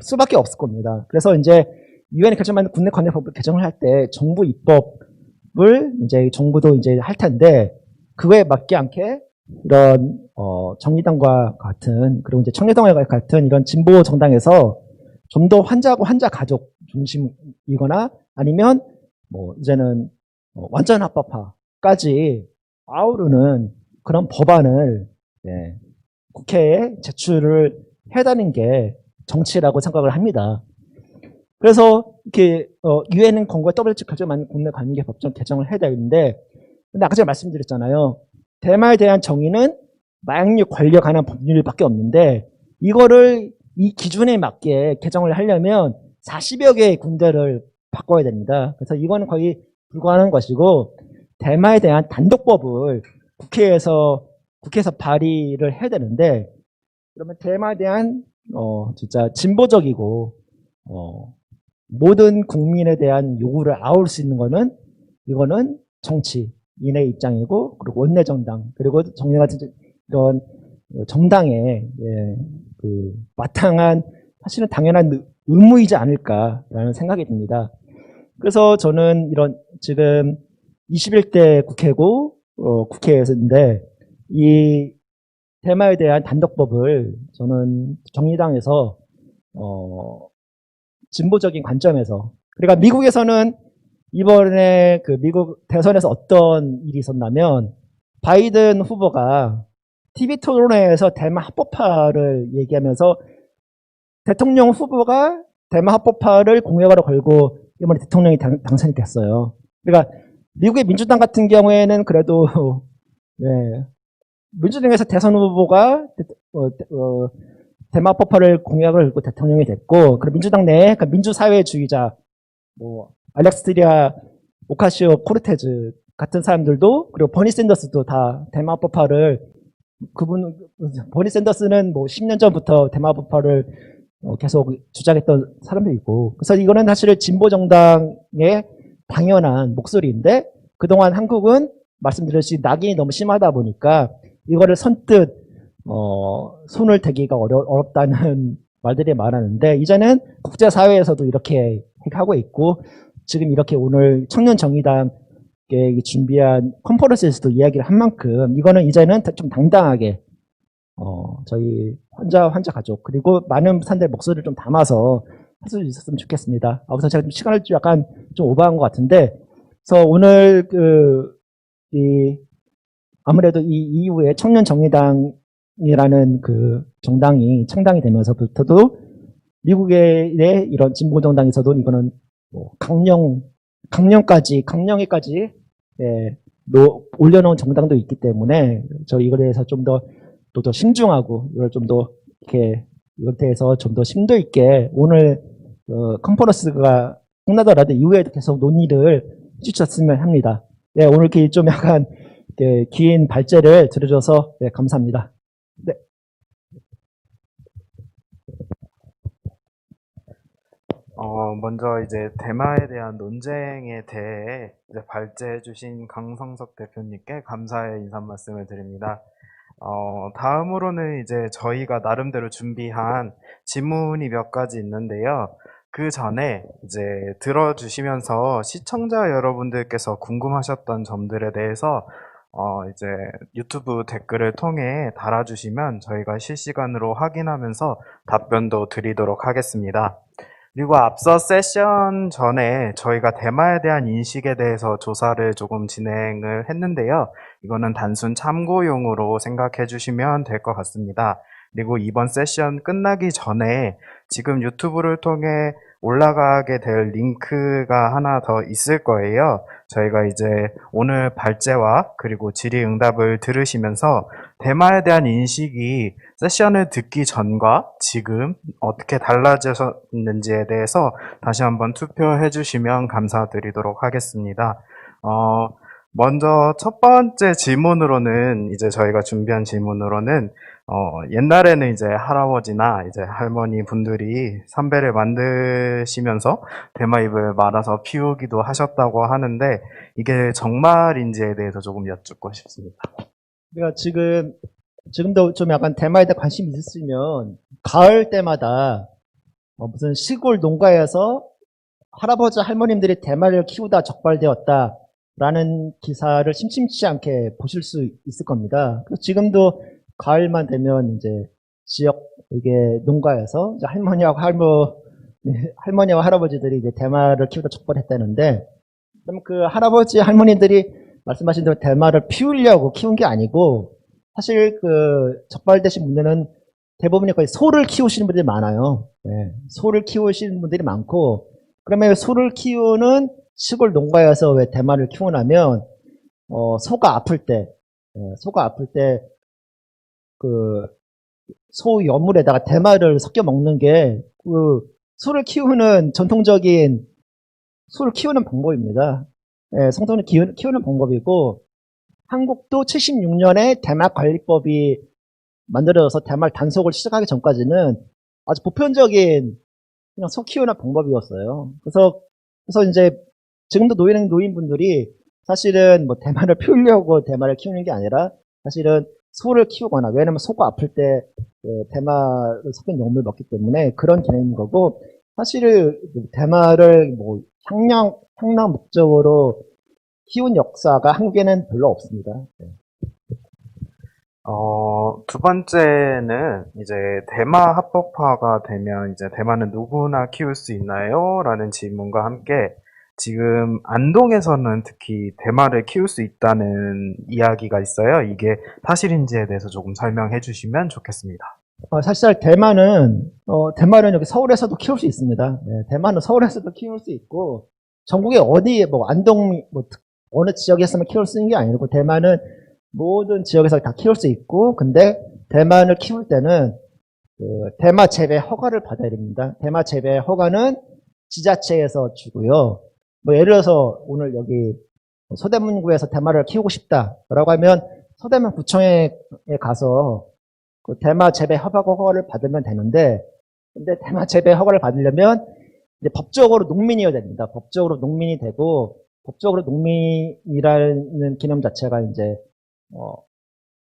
수밖에 없을 겁니다. 그래서 이제 유엔이 결정하는 국내 관계법 개정을 할 때 정부 입법을 이제 정부도 이제 할 텐데 그거에 맞게 않게 이런 정의당과 같은 그리고 이제 청래당과 같은 이런 진보 정당에서 좀 더 환자하고 환자 가족 중심이거나 아니면 뭐 이제는 완전 합법화까지 아우르는 그런 법안을 국회에 제출을 해다는 게 정치라고 생각을 합니다. 그래서 이렇게 유엔은 권고와 WHO 결정만 국내 관계 법정 개정을 해야 되는데 근데 아까 제가 말씀드렸잖아요. 대마에 대한 정의는 마약류 관리에 관한 법률밖에 없는데 이거를 이 기준에 맞게 개정을 하려면 40여 개의 군대를 바꿔야 됩니다. 그래서 이거는 거의 불가능한 것이고 대마에 대한 단독법을 국회에서 발의를 해야 되는데 그러면 대마에 대한 진짜 진보적이고 모든 국민에 대한 요구를 아울 수 있는 거는 이거는 정치인의 입장이고 그리고 원내 정당 그리고 정당 같은 이런 정당의 그 마땅한 사실은 당연한 의무이지 않을까라는 생각이 듭니다. 그래서 저는 이런 지금 21대 국회고 국회에서인데 이 대마에 대한 단독법을 저는 정의당에서 진보적인 관점에서 그러니까 미국에서는 이번에 그 미국 대선에서 어떤 일이 있었냐면 바이든 후보가 TV 토론회에서 대마 합법화를 얘기하면서 대통령 후보가 대마 합법화를 공약으로 걸고 이번에 대통령이 당선이 됐어요. 그러니까 미국의 민주당 같은 경우에는 그래도 민주당에서 대선 후보가 대마 합법화를 공약을 걸고 대통령이 됐고 그리고 민주당 내에 그러니까 민주사회주의자 뭐 알렉스리아 오카시오 코르테즈 같은 사람들도 그리고 버니 샌더스도 다 대마 합법화를 버니 샌더스는 뭐 10년 전부터 대마 합법화를 계속 주장했던 사람도 있고 그래서 이거는 사실 진보 정당의 당연한 목소리인데 그동안 한국은 말씀드렸듯이 낙인이 너무 심하다 보니까 이거를 선뜻 손을 대기가 어렵다는 말들이 많았는데 이제는 국제사회에서도 이렇게 하고 있고 지금 이렇게 오늘 청년정의당에 준비한 컨퍼런스에서도 이야기를 한 만큼 이거는 이제는 좀 당당하게 저희 환자 가족 그리고 많은 사람들의 목소리를 좀 담아서 할 수 있었으면 좋겠습니다. 우선 제가 좀 시간을 약간 좀 오버한 것 같은데 그래서 오늘 아무래도 이 이후에 청년정의당이라는 그 정당이 창당이 되면서부터도 미국의 이런 진보정당에서도 이거는 뭐 강령에까지 올려놓은 정당도 있기 때문에 저 이거에 대해서 좀 더 신중하고 이걸 좀 더 이렇게 이것에 대해서 좀 더 심도 있게 오늘 컨퍼런스가 끝나더라도 이후에도 계속 논의를 해주셨으면 합니다. 네, 오늘 이렇게 좀 약간 긴 발제를 들어줘서 감사합니다. 네. 먼저 이제 대마에 대한 논쟁에 대해 이제 발제해 주신 강성석 대표님께 감사의 인사 말씀을 드립니다. 다음으로는 이제 저희가 나름대로 준비한 질문이 몇 가지 있는데요. 그 전에 이제 들어주시면서 시청자 여러분들께서 궁금하셨던 점들에 대해서 이제 유튜브 댓글을 통해 달아주시면 저희가 실시간으로 확인하면서 답변도 드리도록 하겠습니다. 그리고 앞서 세션 전에 저희가 대마에 대한 인식에 대해서 조사를 조금 진행을 했는데요. 이거는 단순 참고용으로 생각해 주시면 될 것 같습니다. 그리고 이번 세션 끝나기 전에 지금 유튜브를 통해 올라가게 될 링크가 하나 더 있을 거예요. 저희가 이제 오늘 발제와 그리고 질의응답을 들으시면서 대마에 대한 인식이 세션을 듣기 전과 지금 어떻게 달라졌는지에 대해서 다시 한번 투표해 주시면 감사드리도록 하겠습니다. 먼저 첫 번째 질문으로는 이제 저희가 준비한 질문으로는 옛날에는 이제 할아버지나 이제 할머니 분들이 삼배를 만드시면서 대마잎을 말아서 피우기도 하셨다고 하는데 이게 정말인지에 대해서 조금 여쭙고 싶습니다. 그러니까 지금도 좀 약간 대마에 대해 관심이 있으시면 가을 때마다 무슨 시골 농가에서 할아버지 할머님들이 대마를 키우다 적발되었다라는 기사를 심심치 않게 보실 수 있을 겁니다. 그래서 지금도 가을만 되면 이제 지역 이게 농가에서 이제 할머니와 할아버지들이 이제 대마를 키우다 적발했다는데, 그럼 그 할아버지 할머니들이 말씀하신 대로 대마를 피우려고 키운 게 아니고, 사실 그 적발되신 분들은 대부분이 거의 소를 키우시는 분들이 많아요. 네, 소를 키우시는 분들이 많고, 그러면 소를 키우는 시골 농가에서 왜 대마를 키우냐면, 소가 아플 때, 소가 아플 때, 그, 소 여물에다가 대마를 섞여 먹는 게, 소를 키우는 전통적인, 소를 키우는 방법입니다. 성소를 키우는 방법이고, 한국도 76년에 대마관리법이 만들어져서 대마를 단속을 시작하기 전까지는 아주 보편적인 그냥 소 키우는 방법이었어요. 그래서 이제 지금도 노인분들이 사실은 뭐 대마를 피우려고 대마를 키우는 게 아니라 사실은 소를 키우거나, 왜냐면 소가 아플 때 대마를 섞인 용물을 먹기 때문에 그런 개념인 거고, 사실 대마를 뭐 향락 목적으로 키운 역사가 한국에는 별로 없습니다. 네. 두 번째는 이제 대마 합법화가 되면 이제 대마는 누구나 키울 수 있나요? 라는 질문과 함께 지금 안동에서는 특히 대마를 키울 수 있다는 이야기가 있어요. 이게 사실인지에 대해서 조금 설명해 주시면 좋겠습니다. 사실 대마는 여기 서울에서도 키울 수 있습니다. 네, 대마는 서울에서도 키울 수 있고, 전국에 어디, 뭐, 안동, 뭐, 어느 지역에서만 키울 수 있는 게 아니고, 대마는 모든 지역에서 다 키울 수 있고, 근데 대마를 키울 때는 그 대마 재배 허가를 받아야 됩니다. 대마 재배 허가는 지자체에서 주고요. 뭐 예를 들어서 오늘 여기 서대문구에서 대마를 키우고 싶다라고 하면 서대문 구청에 가서 그 대마 재배 허가를 받으면 되는데, 근데 대마 재배 허가를 받으려면 이제 법적으로 농민이어야 됩니다. 법적으로 농민이 되고, 법적으로 농민이라는 개념 자체가 이제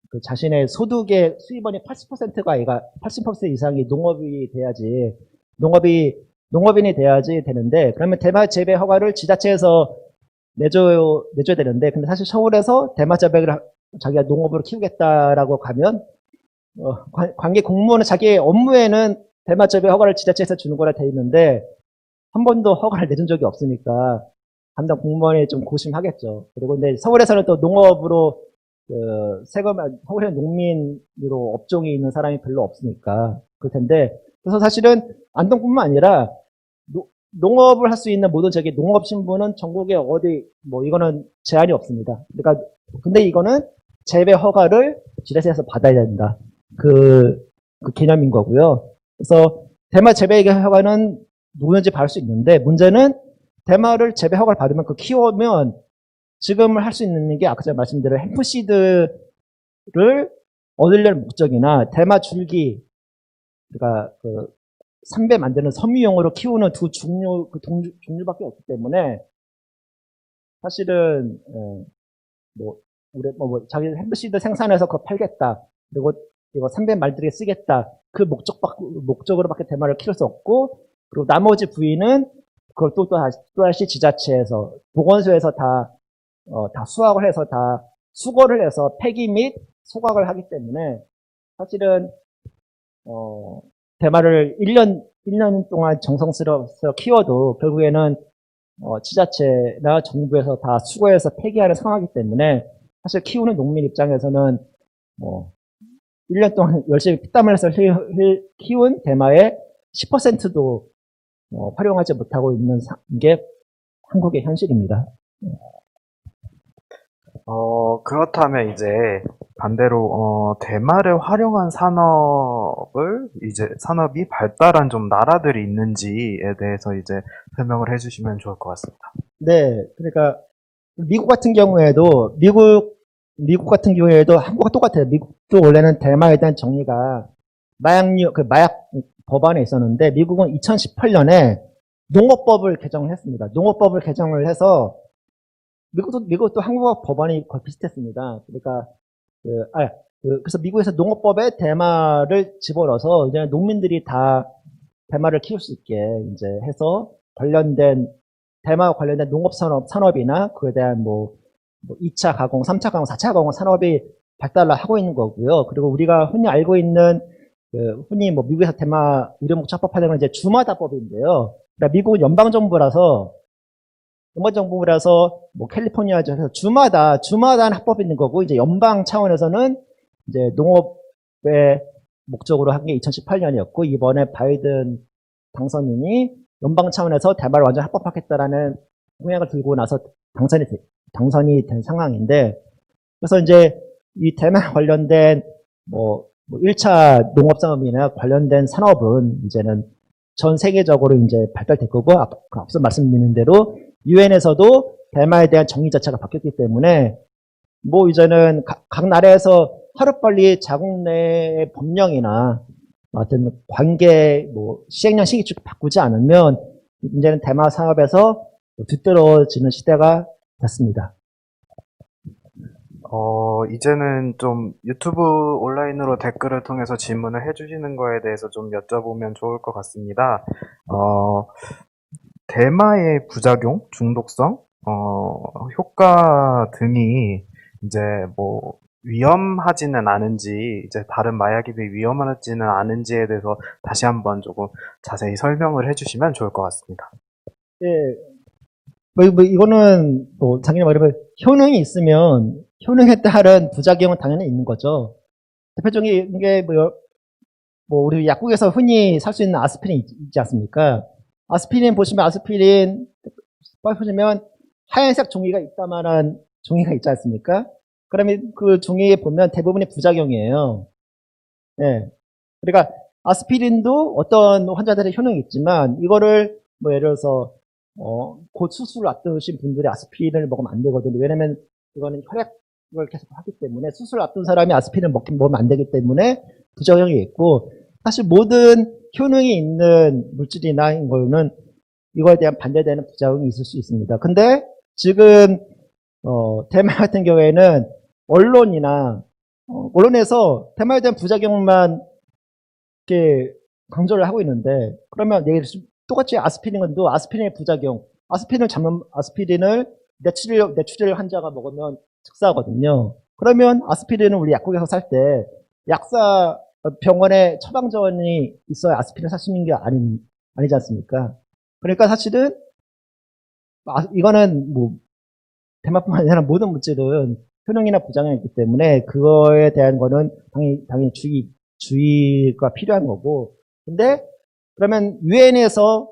그 자신의 소득의 수입원이 80%가 아이가 80% 이상이 농업인이 돼야지 되는데, 그러면 대마 재배 허가를 지자체에서 내줘야 되는데, 근데 사실 서울에서 대마 재배를 자기가 농업으로 키우겠다라고 가면 관계 공무원은 자기 업무에는 대마 재배 허가를 지자체에서 주는 거라 돼 있는데 한 번도 허가를 내준 적이 없으니까 담당 공무원이 좀 고심하겠죠. 그리고 근데 서울에서는 또 농업으로 서울에 농민으로 업종이 있는 사람이 별로 없으니까 그럴 텐데, 그래서 사실은 안동뿐만 아니라 농업을 할 수 있는 모든 저기 농업 신분은 전국에 어디 뭐 이거는 제한이 없습니다. 그러니까 근데 이거는 재배 허가를 지자체에서 받아야 된다. 그 개념인 거고요. 그래서 대마 재배 허가는 누구든지 받을 수 있는데, 문제는 대마를 재배 허가를 받으면 그 키우면 지금 할 수 있는 게 아까 제가 말씀드린 햄프시드를 얻으려는 목적이나 대마 줄기, 그러니까 그 삼배 만드는 섬유용으로 키우는 종류밖에 없기 때문에 사실은 뭐 자기 햄프시드 생산해서 그거 팔겠다. 그리고 이거 300말들에게 쓰겠다. 그 목적으로밖에 대마를 키울 수 없고, 그리고 나머지 부위는 그걸 또다시 지자체에서, 보건소에서 다 수확을 해서 다 수거를 해서 폐기 및 소각을 하기 때문에 사실은, 대마를 1년 동안 정성스러워서 키워도 결국에는 지자체나 정부에서 다 수거해서 폐기하는 상황이기 때문에 사실 키우는 농민 입장에서는 1년 동안 열심히 피땀 흘려서 키운 대마의 10%도 활용하지 못하고 있는 게 한국의 현실입니다. 그렇다면 이제 반대로 대마를 활용한 산업이 발달한 좀 나라들이 있는지에 대해서 이제 설명을 해주시면 좋을 것 같습니다. 네, 그러니까 미국 같은 경우에도 한국과 똑같아요. 미국도 원래는 대마에 대한 정의가 마약 법안에 있었는데 미국은 2018년에 농업법을 개정을 했습니다. 농업법을 개정을 해서 미국도 한국과 법안이 거의 비슷했습니다. 그러니까 그래서 미국에서 농업법에 대마를 집어넣어서 이제 농민들이 다 대마를 키울 수 있게 이제 해서 대마와 관련된 농업산업이나 그에 대한 2차 가공, 3차 가공, 4차 가공 산업이 발달을 하고 있는 거고요. 그리고 우리가 흔히 알고 있는 흔히 미국에서 대마 유료목적법 하는 건 이제 주마다법인데요. 그러니까 미국은 연방정부라서 캘리포니아주에서 주마다 합법이 있는 거고, 이제 연방 차원에서는 이제 농업의 목적으로 한 게 2018년이었고, 이번에 바이든 당선인이 연방 차원에서 대마를 완전 합법화하겠다라는 공약을 들고 나서 당선이 된 상황인데, 그래서 이제 이 대마 관련된 1차 농업산업이나 관련된 산업은 이제는 전 세계적으로 이제 발달될 거고, 앞서 말씀드린 대로 유엔에서도 대마에 대한 정의 자체가 바뀌었기 때문에 이제는 각 나라에서 하루빨리 자국 내 법령이나 어떤 관계 시행령 시기축 바꾸지 않으면 이제는 대마 산업에서 뒤떨어지는 시대가 됐습니다. 이제는 좀 유튜브 온라인으로 댓글을 통해서 질문을 해주시는 거에 대해서 좀 여쭤보면 좋을 것 같습니다. 대마의 부작용, 중독성, 효과 등이 이제 위험하지는 않은지, 이제 다른 마약에 비해 위험하지는 않은지에 대해서 다시 한번 조금 자세히 설명을 해주시면 좋을 것 같습니다. 예. 이거는 당연히 말하면 효능이 있으면 효능에 따른 부작용은 당연히 있는 거죠. 대표적인 게 우리 약국에서 흔히 살 수 있는 아스피린 있지 않습니까? 아스피린 보시면 하얀색 종이가 있다만한 종이가 있지 않습니까? 그러면 그 종이에 보면 대부분이 부작용이에요. 예. 그러니까 아스피린도 어떤 환자들의 효능이 있지만 이거를 예를 들어서 곧 수술을 앞두신 분들이 아스피린을 먹으면 안 되거든요. 왜냐면 이거는 혈액을 계속 하기 때문에 수술을 앞둔 사람이 아스피린을 먹으면 안 되기 때문에 부작용이 있고, 사실 모든 효능이 있는 물질이나 이거는 이거에 대한 반대되는 부작용이 있을 수 있습니다. 근데 지금 대마 같은 경우에는 언론에서 대마에 대한 부작용만 이렇게 강조를 하고 있는데, 그러면 똑같이 아스피린도 아스피린의 부작용, 아스피린을 뇌출혈 환자가 먹으면 즉사하거든요. 그러면 아스피린은 우리 약국에서 살 때 병원에 처방전이 있어야 아스피린 살 수 있는 게 아니지 않습니까? 그러니까 사실은 이거는 대마뿐만 아니라 모든 물질은 효능이나 부작용이 있기 때문에 그거에 대한 거는 당연히 주의가 필요한 거고. 근데 그러면 유엔에서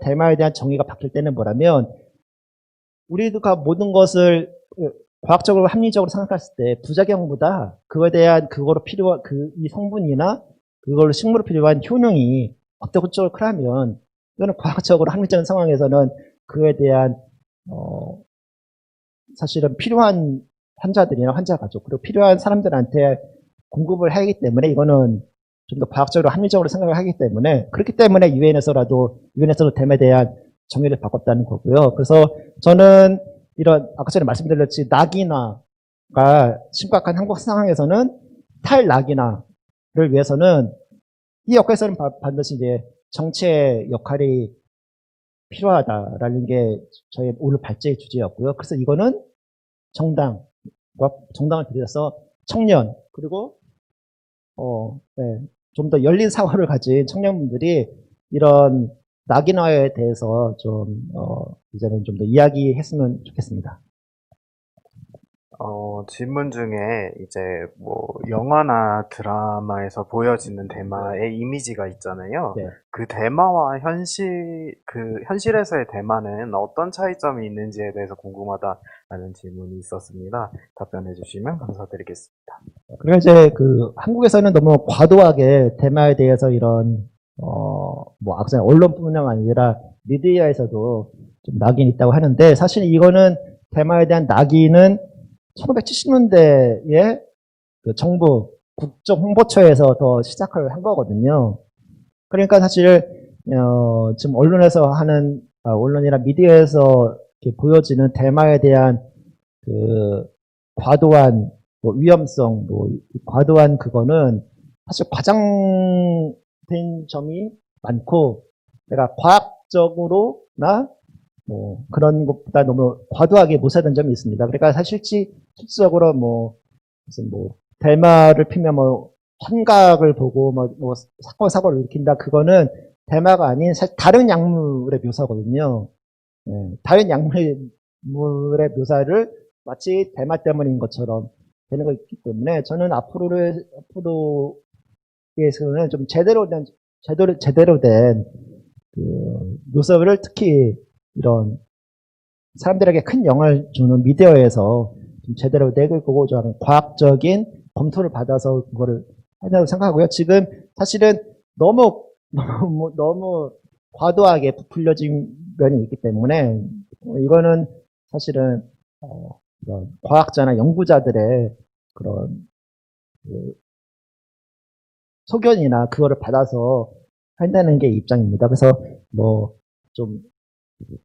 대마에 대한 정의가 바뀔 때는 뭐라면, 우리가 모든 것을 과학적으로 합리적으로 생각했을 때 부작용보다 그거에 대한 이 성분이나 그걸로 식물로 필요한 효능이 압도적으로 크다면, 이거는 과학적으로 합리적인 상황에서는 그에 대한 사실은 필요한 환자들이나 환자 가족, 그리고 필요한 사람들한테 공급을 하기 때문에 이거는 좀 더 과학적으로 합리적으로 생각을 하기 때문에, 그렇기 때문에 유엔에서도 대마에 대한 정의를 바꿨다는 거고요. 그래서 저는 아까 전에 말씀드렸듯이 낙인화가 심각한 한국 상황에서는 탈락이나를 위해서는 이 역할에서는 반드시 이제 정치의 역할이 필요하다라는 게 저희 오늘 발제의 주제였고요. 그래서 이거는 정당을 비롯해서 청년 그리고 네, 좀 더 열린 사고를 가진 청년분들이 이런 낙인화에 대해서 좀 이제는 좀 더 이야기했으면 좋겠습니다. 질문 중에 이제 뭐 영화나 드라마에서 보여지는 대마의 이미지가 있잖아요. 네. 그 대마와 현실에서의 대마는 어떤 차이점이 있는지에 대해서 궁금하다라는 질문이 있었습니다. 답변해 주시면 감사드리겠습니다. 그리고 이제 그 한국에서는 너무 과도하게 대마에 대해서 이런 뭐 아까 전에 언론뿐만 아니라 미디어에서도 좀 낙인이 있다고 하는데 사실 이거는 대마에 대한 낙인은 1970년대에 그 정부 국정홍보처에서 더 시작을 한 거거든요. 그러니까 사실 지금 언론이나 미디어에서 이렇게 보여지는 대마에 대한 그 과도한 뭐 위험성, 뭐 과도한 그거는 사실 과장된 점이 많고, 내가 과학적으로나 뭐 그런 것보다 너무 과도하게 묘사된 점이 있습니다. 그러니까 사실 실질적으로 뭐 무슨 뭐 대마를 피면 뭐 환각을 보고 뭐 사고를 일으킨다, 그거는 대마가 아닌 사실 다른 약물의 묘사거든요. 예, 다른 약물의 묘사를 마치 대마 때문인 것처럼 되는 거 있기 때문에 저는 앞으로에서는 좀 제대로 된 그 묘사를 특히 이런 사람들에게 큰 영향을 주는 미디어에서 좀 제대로 내걸 거고 저는 과학적인 검토를 받아서 그거를 한다고 생각하고요. 지금 사실은 너무 과도하게 부풀려진 면이 있기 때문에 이거는 사실은 이런 과학자나 연구자들의 그런 그 소견이나 그거를 받아서 한다는 게 입장입니다. 그래서 뭐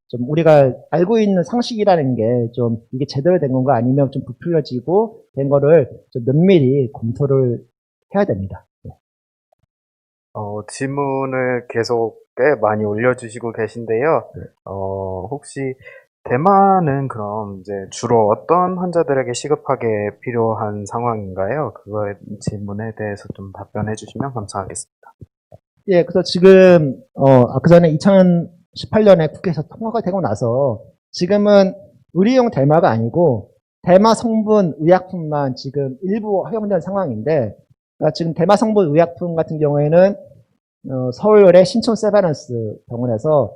좀 우리가 알고 있는 상식이라는 게 좀 이게 제대로 된 건가 아니면 좀 부풀려지고 된 거를 좀 면밀히 검토를 해야 됩니다. 네. 질문을 계속 꽤 많이 올려주시고 계신데요. 네. 혹시 대마는 그럼 이제 주로 어떤 환자들에게 시급하게 필요한 상황인가요? 그거의 질문에 대해서 좀 답변해 주시면 감사하겠습니다. 예, 그래서 지금 아까 전에 2018년에 국회에서 통과가 되고 나서 지금은 의료용 대마가 아니고 대마 성분 의약품만 지금 일부 허용된 상황인데, 그러니까 지금 대마 성분 의약품 같은 경우에는 서울의 신촌 세바란스 병원에서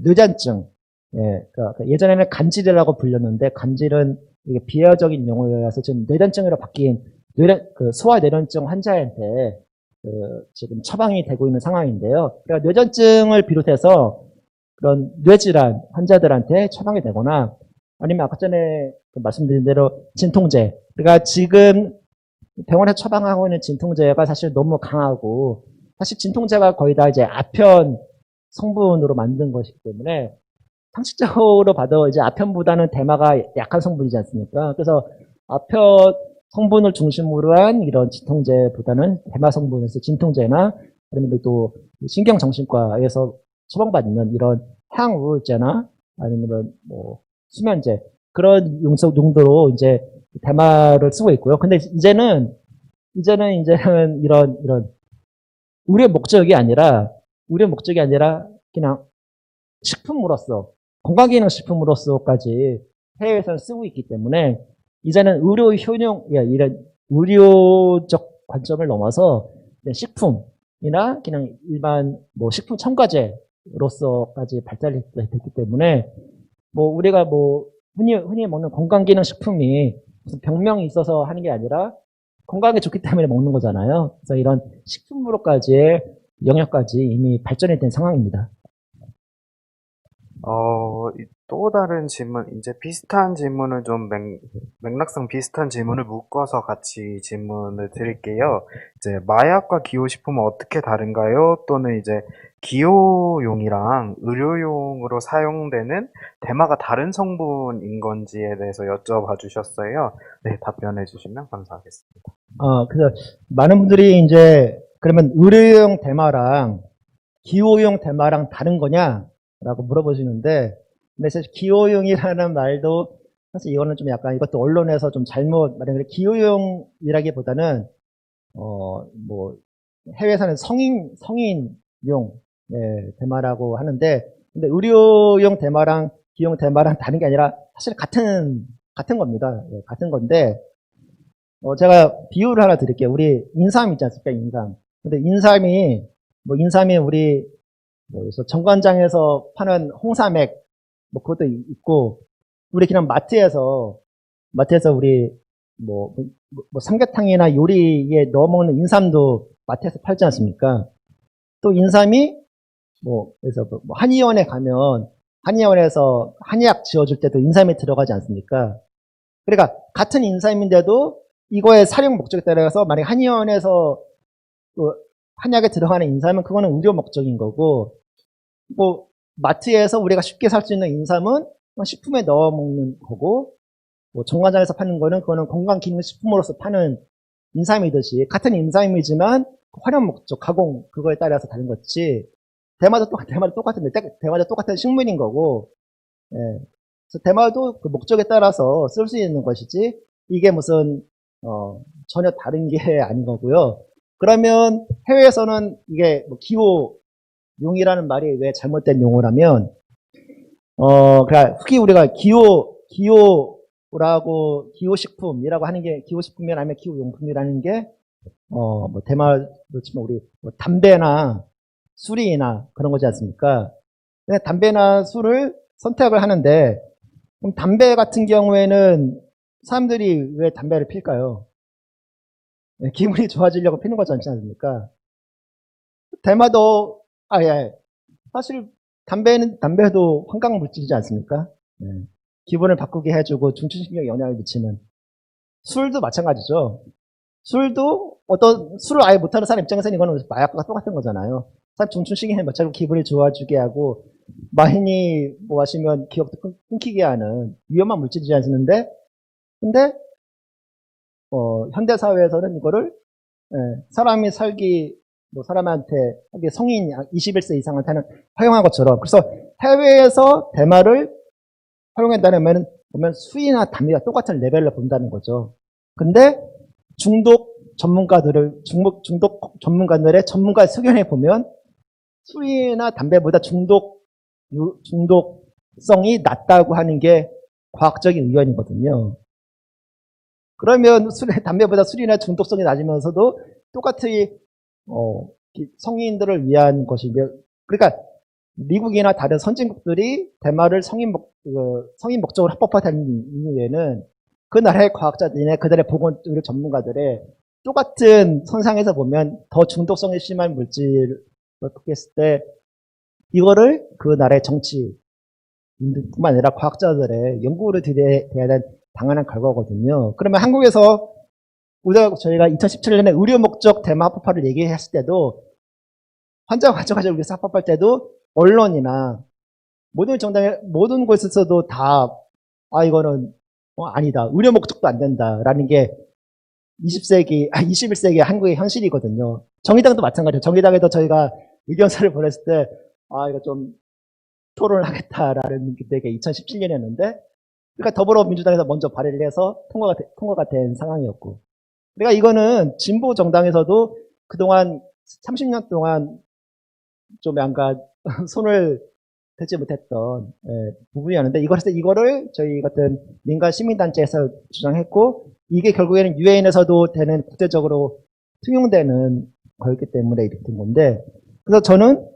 뇌전증, 예, 그러니까 예전에는 간질이라고 불렸는데 간질은 이게 비하적인 용어여서 지금 뇌전증으로 바뀐 소아 뇌전증 환자한테 지금 처방이 되고 있는 상황인데요. 그러니까 뇌전증을 비롯해서 그런 뇌질환 환자들한테 처방이 되거나 아니면 아까 전에 말씀드린 대로 진통제. 그러니까 지금 병원에서 처방하고 있는 진통제가 사실 너무 강하고, 사실 진통제가 거의 다 이제 아편 성분으로 만든 것이기 때문에 상식적으로 봐도 이제 아편보다는 대마가 약한 성분이지 않습니까? 그래서 아편 성분을 중심으로 한 이런 진통제보다는 대마 성분에서 진통제나 아니면 또 신경정신과에서 처방받는 이런 항우울제나 아니면 뭐 수면제, 그런 용도로 이제 대마를 쓰고 있고요. 근데 이제는 이런 우리의 목적이 아니라 그냥 식품으로서, 건강기능식품으로서까지 해외에서는 쓰고 있기 때문에 이제는 의료 효용, 이런 의료적 관점을 넘어서 식품이나 그냥 일반 뭐 식품 첨가제로서까지 발달이 됐기 때문에 뭐 우리가 뭐 흔히 먹는 건강기능식품이 무슨 병명이 있어서 하는 게 아니라 건강에 좋기 때문에 먹는 거잖아요. 그래서 이런 식품으로까지의 영역까지 이미 발전이 된 상황입니다. 또 다른 질문, 이제 비슷한 질문을 좀 맥락상 비슷한 질문을 묶어서 같이 질문을 드릴게요. 이제 마약과 기호식품은 어떻게 다른가요? 또는 이제 기호용이랑 의료용으로 사용되는 대마가 다른 성분인 건지에 대해서 여쭤봐 주셨어요. 네, 답변해 주시면 감사하겠습니다. 그래서 많은 분들이 이제 그러면 의료용 대마랑 기호용 대마랑 다른 거냐라고 물어보시는데, 근데 사실 기호용이라는 말도 사실 이거는 좀 약간 이것도 언론에서 좀 잘못 말한 게 기호용이라기보다는 뭐 해외에서는 성인용 대마라고 하는데, 근데 의료용 대마랑 기호용 대마랑 다른 게 아니라 사실 같은 겁니다. 같은 건데, 제가 비유를 하나 드릴게요. 우리 인삼 있지 않습니까? 인삼. 근데 인삼이 우리 그래서 정관장에서 파는 홍삼액 뭐 그것도 있고, 우리 그냥 마트에서 우리 뭐 삼계탕이나 요리에 넣어 먹는 인삼도 마트에서 팔지 않습니까? 또 인삼이 그래서 뭐 한의원에 가면 한의원에서 한약 지어줄 때도 인삼이 들어가지 않습니까? 그러니까 같은 인삼인데도 이거의 사용 목적에 따라서 만약 한의원에서 그 한약에 들어가는 인삼은 그거는 의료 목적인 거고, 뭐 마트에서 우리가 쉽게 살 수 있는 인삼은 식품에 넣어 먹는 거고, 뭐 정관장에서 파는 거는 그거는 건강기능식품으로서 파는 인삼이듯이 같은 인삼이지만 활용 목적, 가공 그거에 따라서 다른 거지. 대마도 똑같은데 대마도 똑같은 식물인 거고, 예. 그래서 대마도 그 목적에 따라서 쓸 수 있는 것이지 이게 무슨 전혀 다른 게 아닌 거고요. 그러면 해외에서는 이게 뭐 기호용이라는 말이 왜 잘못된 용어라면, 그러니까 특히 우리가 기호식품이라고 하는 게, 기호식품이 아니면 기호용품이라는 게, 뭐 대마로 치면 우리 뭐 담배나 술이나 그런 거지 않습니까? 근데 담배나 술을 선택을 하는데, 그럼 담배 같은 경우에는 사람들이 왜 담배를 필까요? 기분이 좋아지려고 피는 거지 않지 않습니까? 대마도, 예. 사실 담배도 환각 물질이지 않습니까? 예. 기분을 바꾸게 해주고 중추신경에 영향을 미치는. 술도 마찬가지죠. 술을 아예 못하는 사람 입장에서는 이거는 마약과 똑같은 거잖아요. 사실 중추신경에 맞춰서 기분이 좋아지게 하고, 많이 뭐 마시면 기억도 끊기게 하는 위험한 물질이지 않습니까? 근데 현대 사회에서는 이거를 사람이 사람한테 성인 21세 이상한테는 허용한 것처럼, 그래서 해외에서 대마를 허용한다면 보면 수위나 담배가 똑같은 레벨로 본다는 거죠. 근데 중독 전문가들의 전문가 의견에 보면 수위나 담배보다 중독성이 낮다고 하는 게 과학적인 의견이거든요. 그러면 담배보다 술이나 중독성이 낮으면서도 똑같이 성인들을 위한 것이며, 그러니까 미국이나 다른 선진국들이 대마를 성인 목적으로 합법화된 이유에는 그 나라의 과학자들이나 그들의 보건의료 전문가들의 똑같은 선상에서 보면 더 중독성이 심한 물질을 했을 때 이거를 그 나라의 정치인들뿐만 아니라 과학자들의 연구를 들여야 될 당연한 결과거든요. 그러면 한국에서 저희가 2017년에 의료 목적 대마 합법화를 얘기했을 때도, 환자 가져가지고 위해서 합법할 때도 언론이나 모든 곳에서도 다 이거는 아니다, 의료 목적도 안 된다라는 게 21세기 한국의 현실이거든요. 정의당도 마찬가지예요. 정의당에도 저희가 의견서를 보냈을 때 이거 좀 토론을 하겠다라는 게 2017년이었는데, 그러니까 더불어민주당에서 먼저 발의를 해서 통과가 된 상황이었고, 그러니까 이거는 진보 정당에서도 그동안 30년 동안 좀 약간 손을 대지 못했던 부분이었는데, 이거를 저희 같은 민간 시민단체에서 주장했고, 이게 결국에는 유엔에서도 되는, 국제적으로 통용되는 거였기 때문에 이렇게 된 건데, 그래서 저는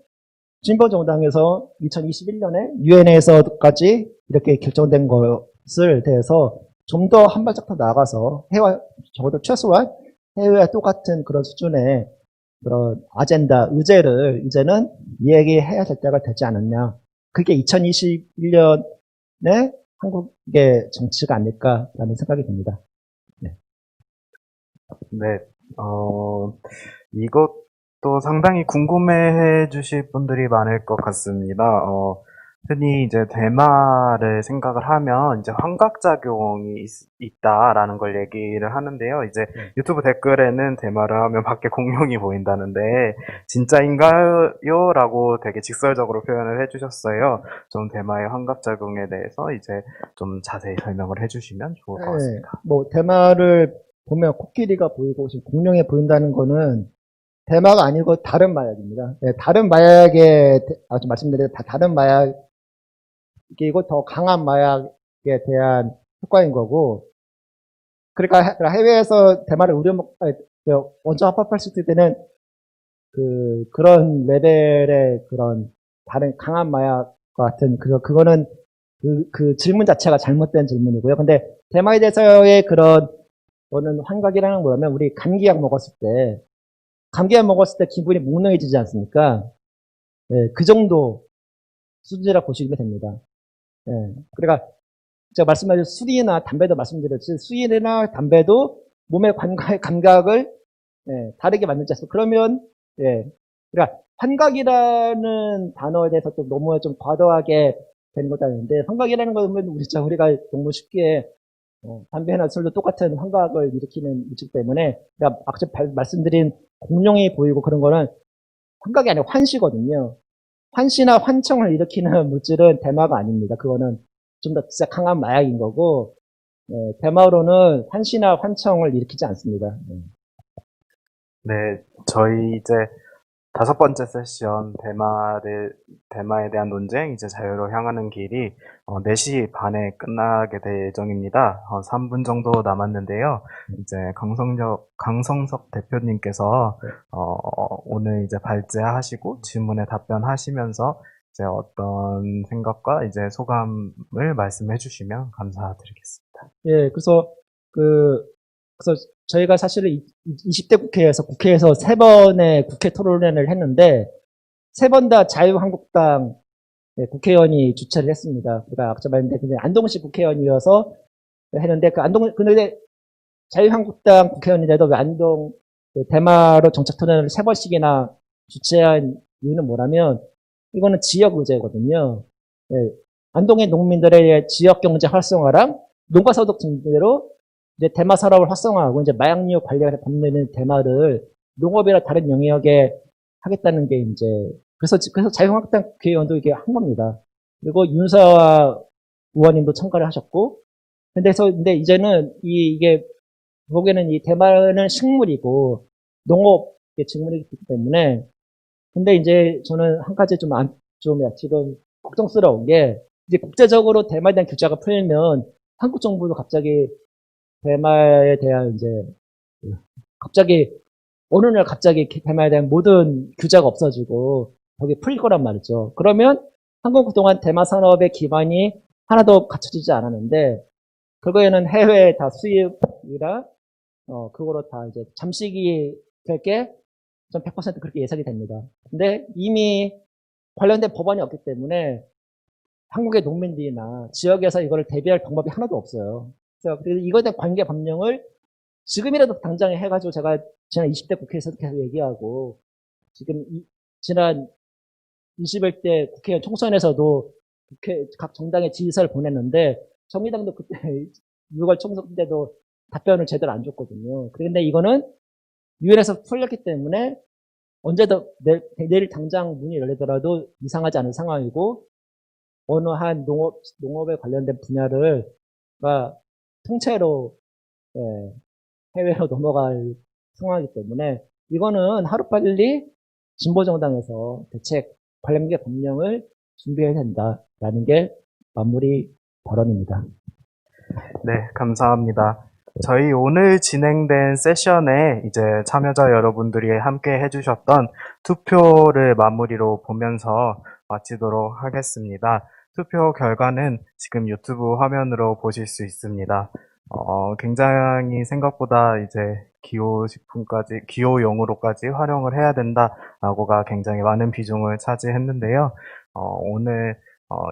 진보 정당에서 2021년에 유엔에서까지 이렇게 결정된 것을 대해서 좀 더 한 발짝 더 나아가서 적어도 최소한 해외와 똑같은 그런 수준의 그런 의제를 이제는 얘기해야 될 때가 되지 않았냐. 그게 2021년에 한국의 정치가 아닐까라는 생각이 듭니다. 네, 이것도 상당히 궁금해 주실 분들이 많을 것 같습니다. 흔히 이제 대마를 생각을 하면 이제 환각작용이 있다라는 걸 얘기를 하는데요. 이제 유튜브 댓글에는 대마를 하면 밖에 공룡이 보인다는데 진짜인가요? 라고 되게 직설적으로 표현을 해주셨어요. 좀 대마의 환각작용에 대해서 이제 좀 자세히 설명을 해주시면 좋을 것 같습니다. 뭐 대마를 보면 코끼리가 보이고 지금 공룡이 보인다는 거는 대마가 아니고 다른 마약입니다. 다른 마약에 아주 말씀드린 다른 마약이고 더 강한 마약에 대한 효과인 거고, 그러니까 해외에서 대마를 원조 합법했을 때는 그런 레벨의 그런 다른 강한 마약 같은 그거는 그 질문 자체가 잘못된 질문이고요. 근데 대마에 대해서의 그런 거는 환각이라는 건 뭐냐면 우리 감기약 먹었을 때 기분이 몽롱해지지 않습니까? 그 정도 수준이라 보시면 됩니다. 그러니까 제가 말씀하신 술이나 담배도 말씀드렸지, 술이나 담배도 몸의 감각을 다르게 만들지 않습니까? 그러면 그러니까 환각이라는 단어에 대해서 좀 너무 좀 과도하게 되는 것도 아닌데, 환각이라는 거는 우리가 너무 쉽게 담배나 술도 똑같은 환각을 일으키는 물질 때문에, 그러니까 아까 말씀드린 공룡이 보이고 그런 거는 환각이 아니라 환시거든요. 환시나 환청을 일으키는 물질은 대마가 아닙니다. 그거는 좀 더 진짜 강한 마약인 거고, 대마로는 환시나 환청을 일으키지 않습니다. 네, 저희 이제 5번째 세션 대마에 대한 논쟁, 이제 자유로 향하는 길이 4시 반에 끝나게 될 예정입니다. 3분 정도 남았는데요. 이제 강성석 대표님께서 오늘 이제 발제하시고 질문에 답변하시면서 이제 어떤 생각과 이제 소감을 말씀해 주시면 감사드리겠습니다. 그래서 그래서 저희가 사실은 20대 국회에서 3번의 국회 토론회를 했는데, 3번 다 자유한국당 국회의원이 주최를 했습니다. 그러니까 아까 말했는데 안동시 국회의원이어서 했는데, 근데 자유한국당 국회의원인데도 왜 대마로 정책 토론회를 3번씩이나 주최한 이유는 뭐냐면, 이거는 지역 의제거든요. 안동의 농민들의 지역 경제 활성화랑 농가소득 증대로 이제 대마 산업을 활성화하고 이제 마약류 관리를 법내는 대마를 농업이나 다른 영역에 하겠다는 게 이제, 그래서 자유한국당 국회의원도 이게 한 겁니다. 그리고 윤서아 의원님도 참가를 하셨고, 근데 이제는 이게 보기에는 이 대마는 식물이고 농업의 직물이기 때문에, 근데 이제 저는 한 가지 좀 지금 걱정스러운 게, 이제 국제적으로 대마에 대한 규제가 풀리면 한국 정부도 갑자기 대마에 대한 이제 갑자기 어느 날 갑자기 대마에 대한 모든 규제가 없어지고 거기 풀릴 거란 말이죠. 그러면 한국 그동안 대마 산업의 기반이 하나도 갖춰지지 않았는데, 그거에는 해외 다 수입이라 그거로 다 이제 잠식이 될 게 전 100% 그렇게 예상이 됩니다. 근데 이미 관련된 법안이 없기 때문에 한국의 농민들이나 지역에서 이거를 대비할 방법이 하나도 없어요. 그래서 이거에 대한 관계 법령을 지금이라도 당장 해가지고, 제가 지난 20대 국회에서 계속 얘기하고, 지금 지난 21대 국회의원 총선에서도 각 정당의 지지서를 보냈는데, 정의당도 그때 6월 총선 때도 답변을 제대로 안 줬거든요. 그런데 이거는 유엔에서 풀렸기 때문에 언제든 내일 당장 문이 열리더라도 이상하지 않은 상황이고, 어느 한 농업에 관련된 분야를 통째로 해외로 넘어갈 상황이기 때문에, 이거는 하루빨리 진보정당에서 대책 관련된 법령을 준비해야 된다라는 게 마무리 발언입니다. 네, 감사합니다. 저희 오늘 진행된 세션에 이제 참여자 여러분들이 함께 해주셨던 투표를 마무리로 보면서 마치도록 하겠습니다. 투표 결과는 지금 유튜브 화면으로 보실 수 있습니다. 굉장히 생각보다 이제 기호용으로까지 활용을 해야 된다라고가 굉장히 많은 비중을 차지했는데요. 오늘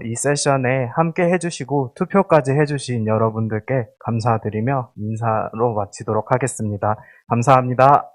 이 세션에 함께 해주시고 투표까지 해주신 여러분들께 감사드리며 인사로 마치도록 하겠습니다. 감사합니다.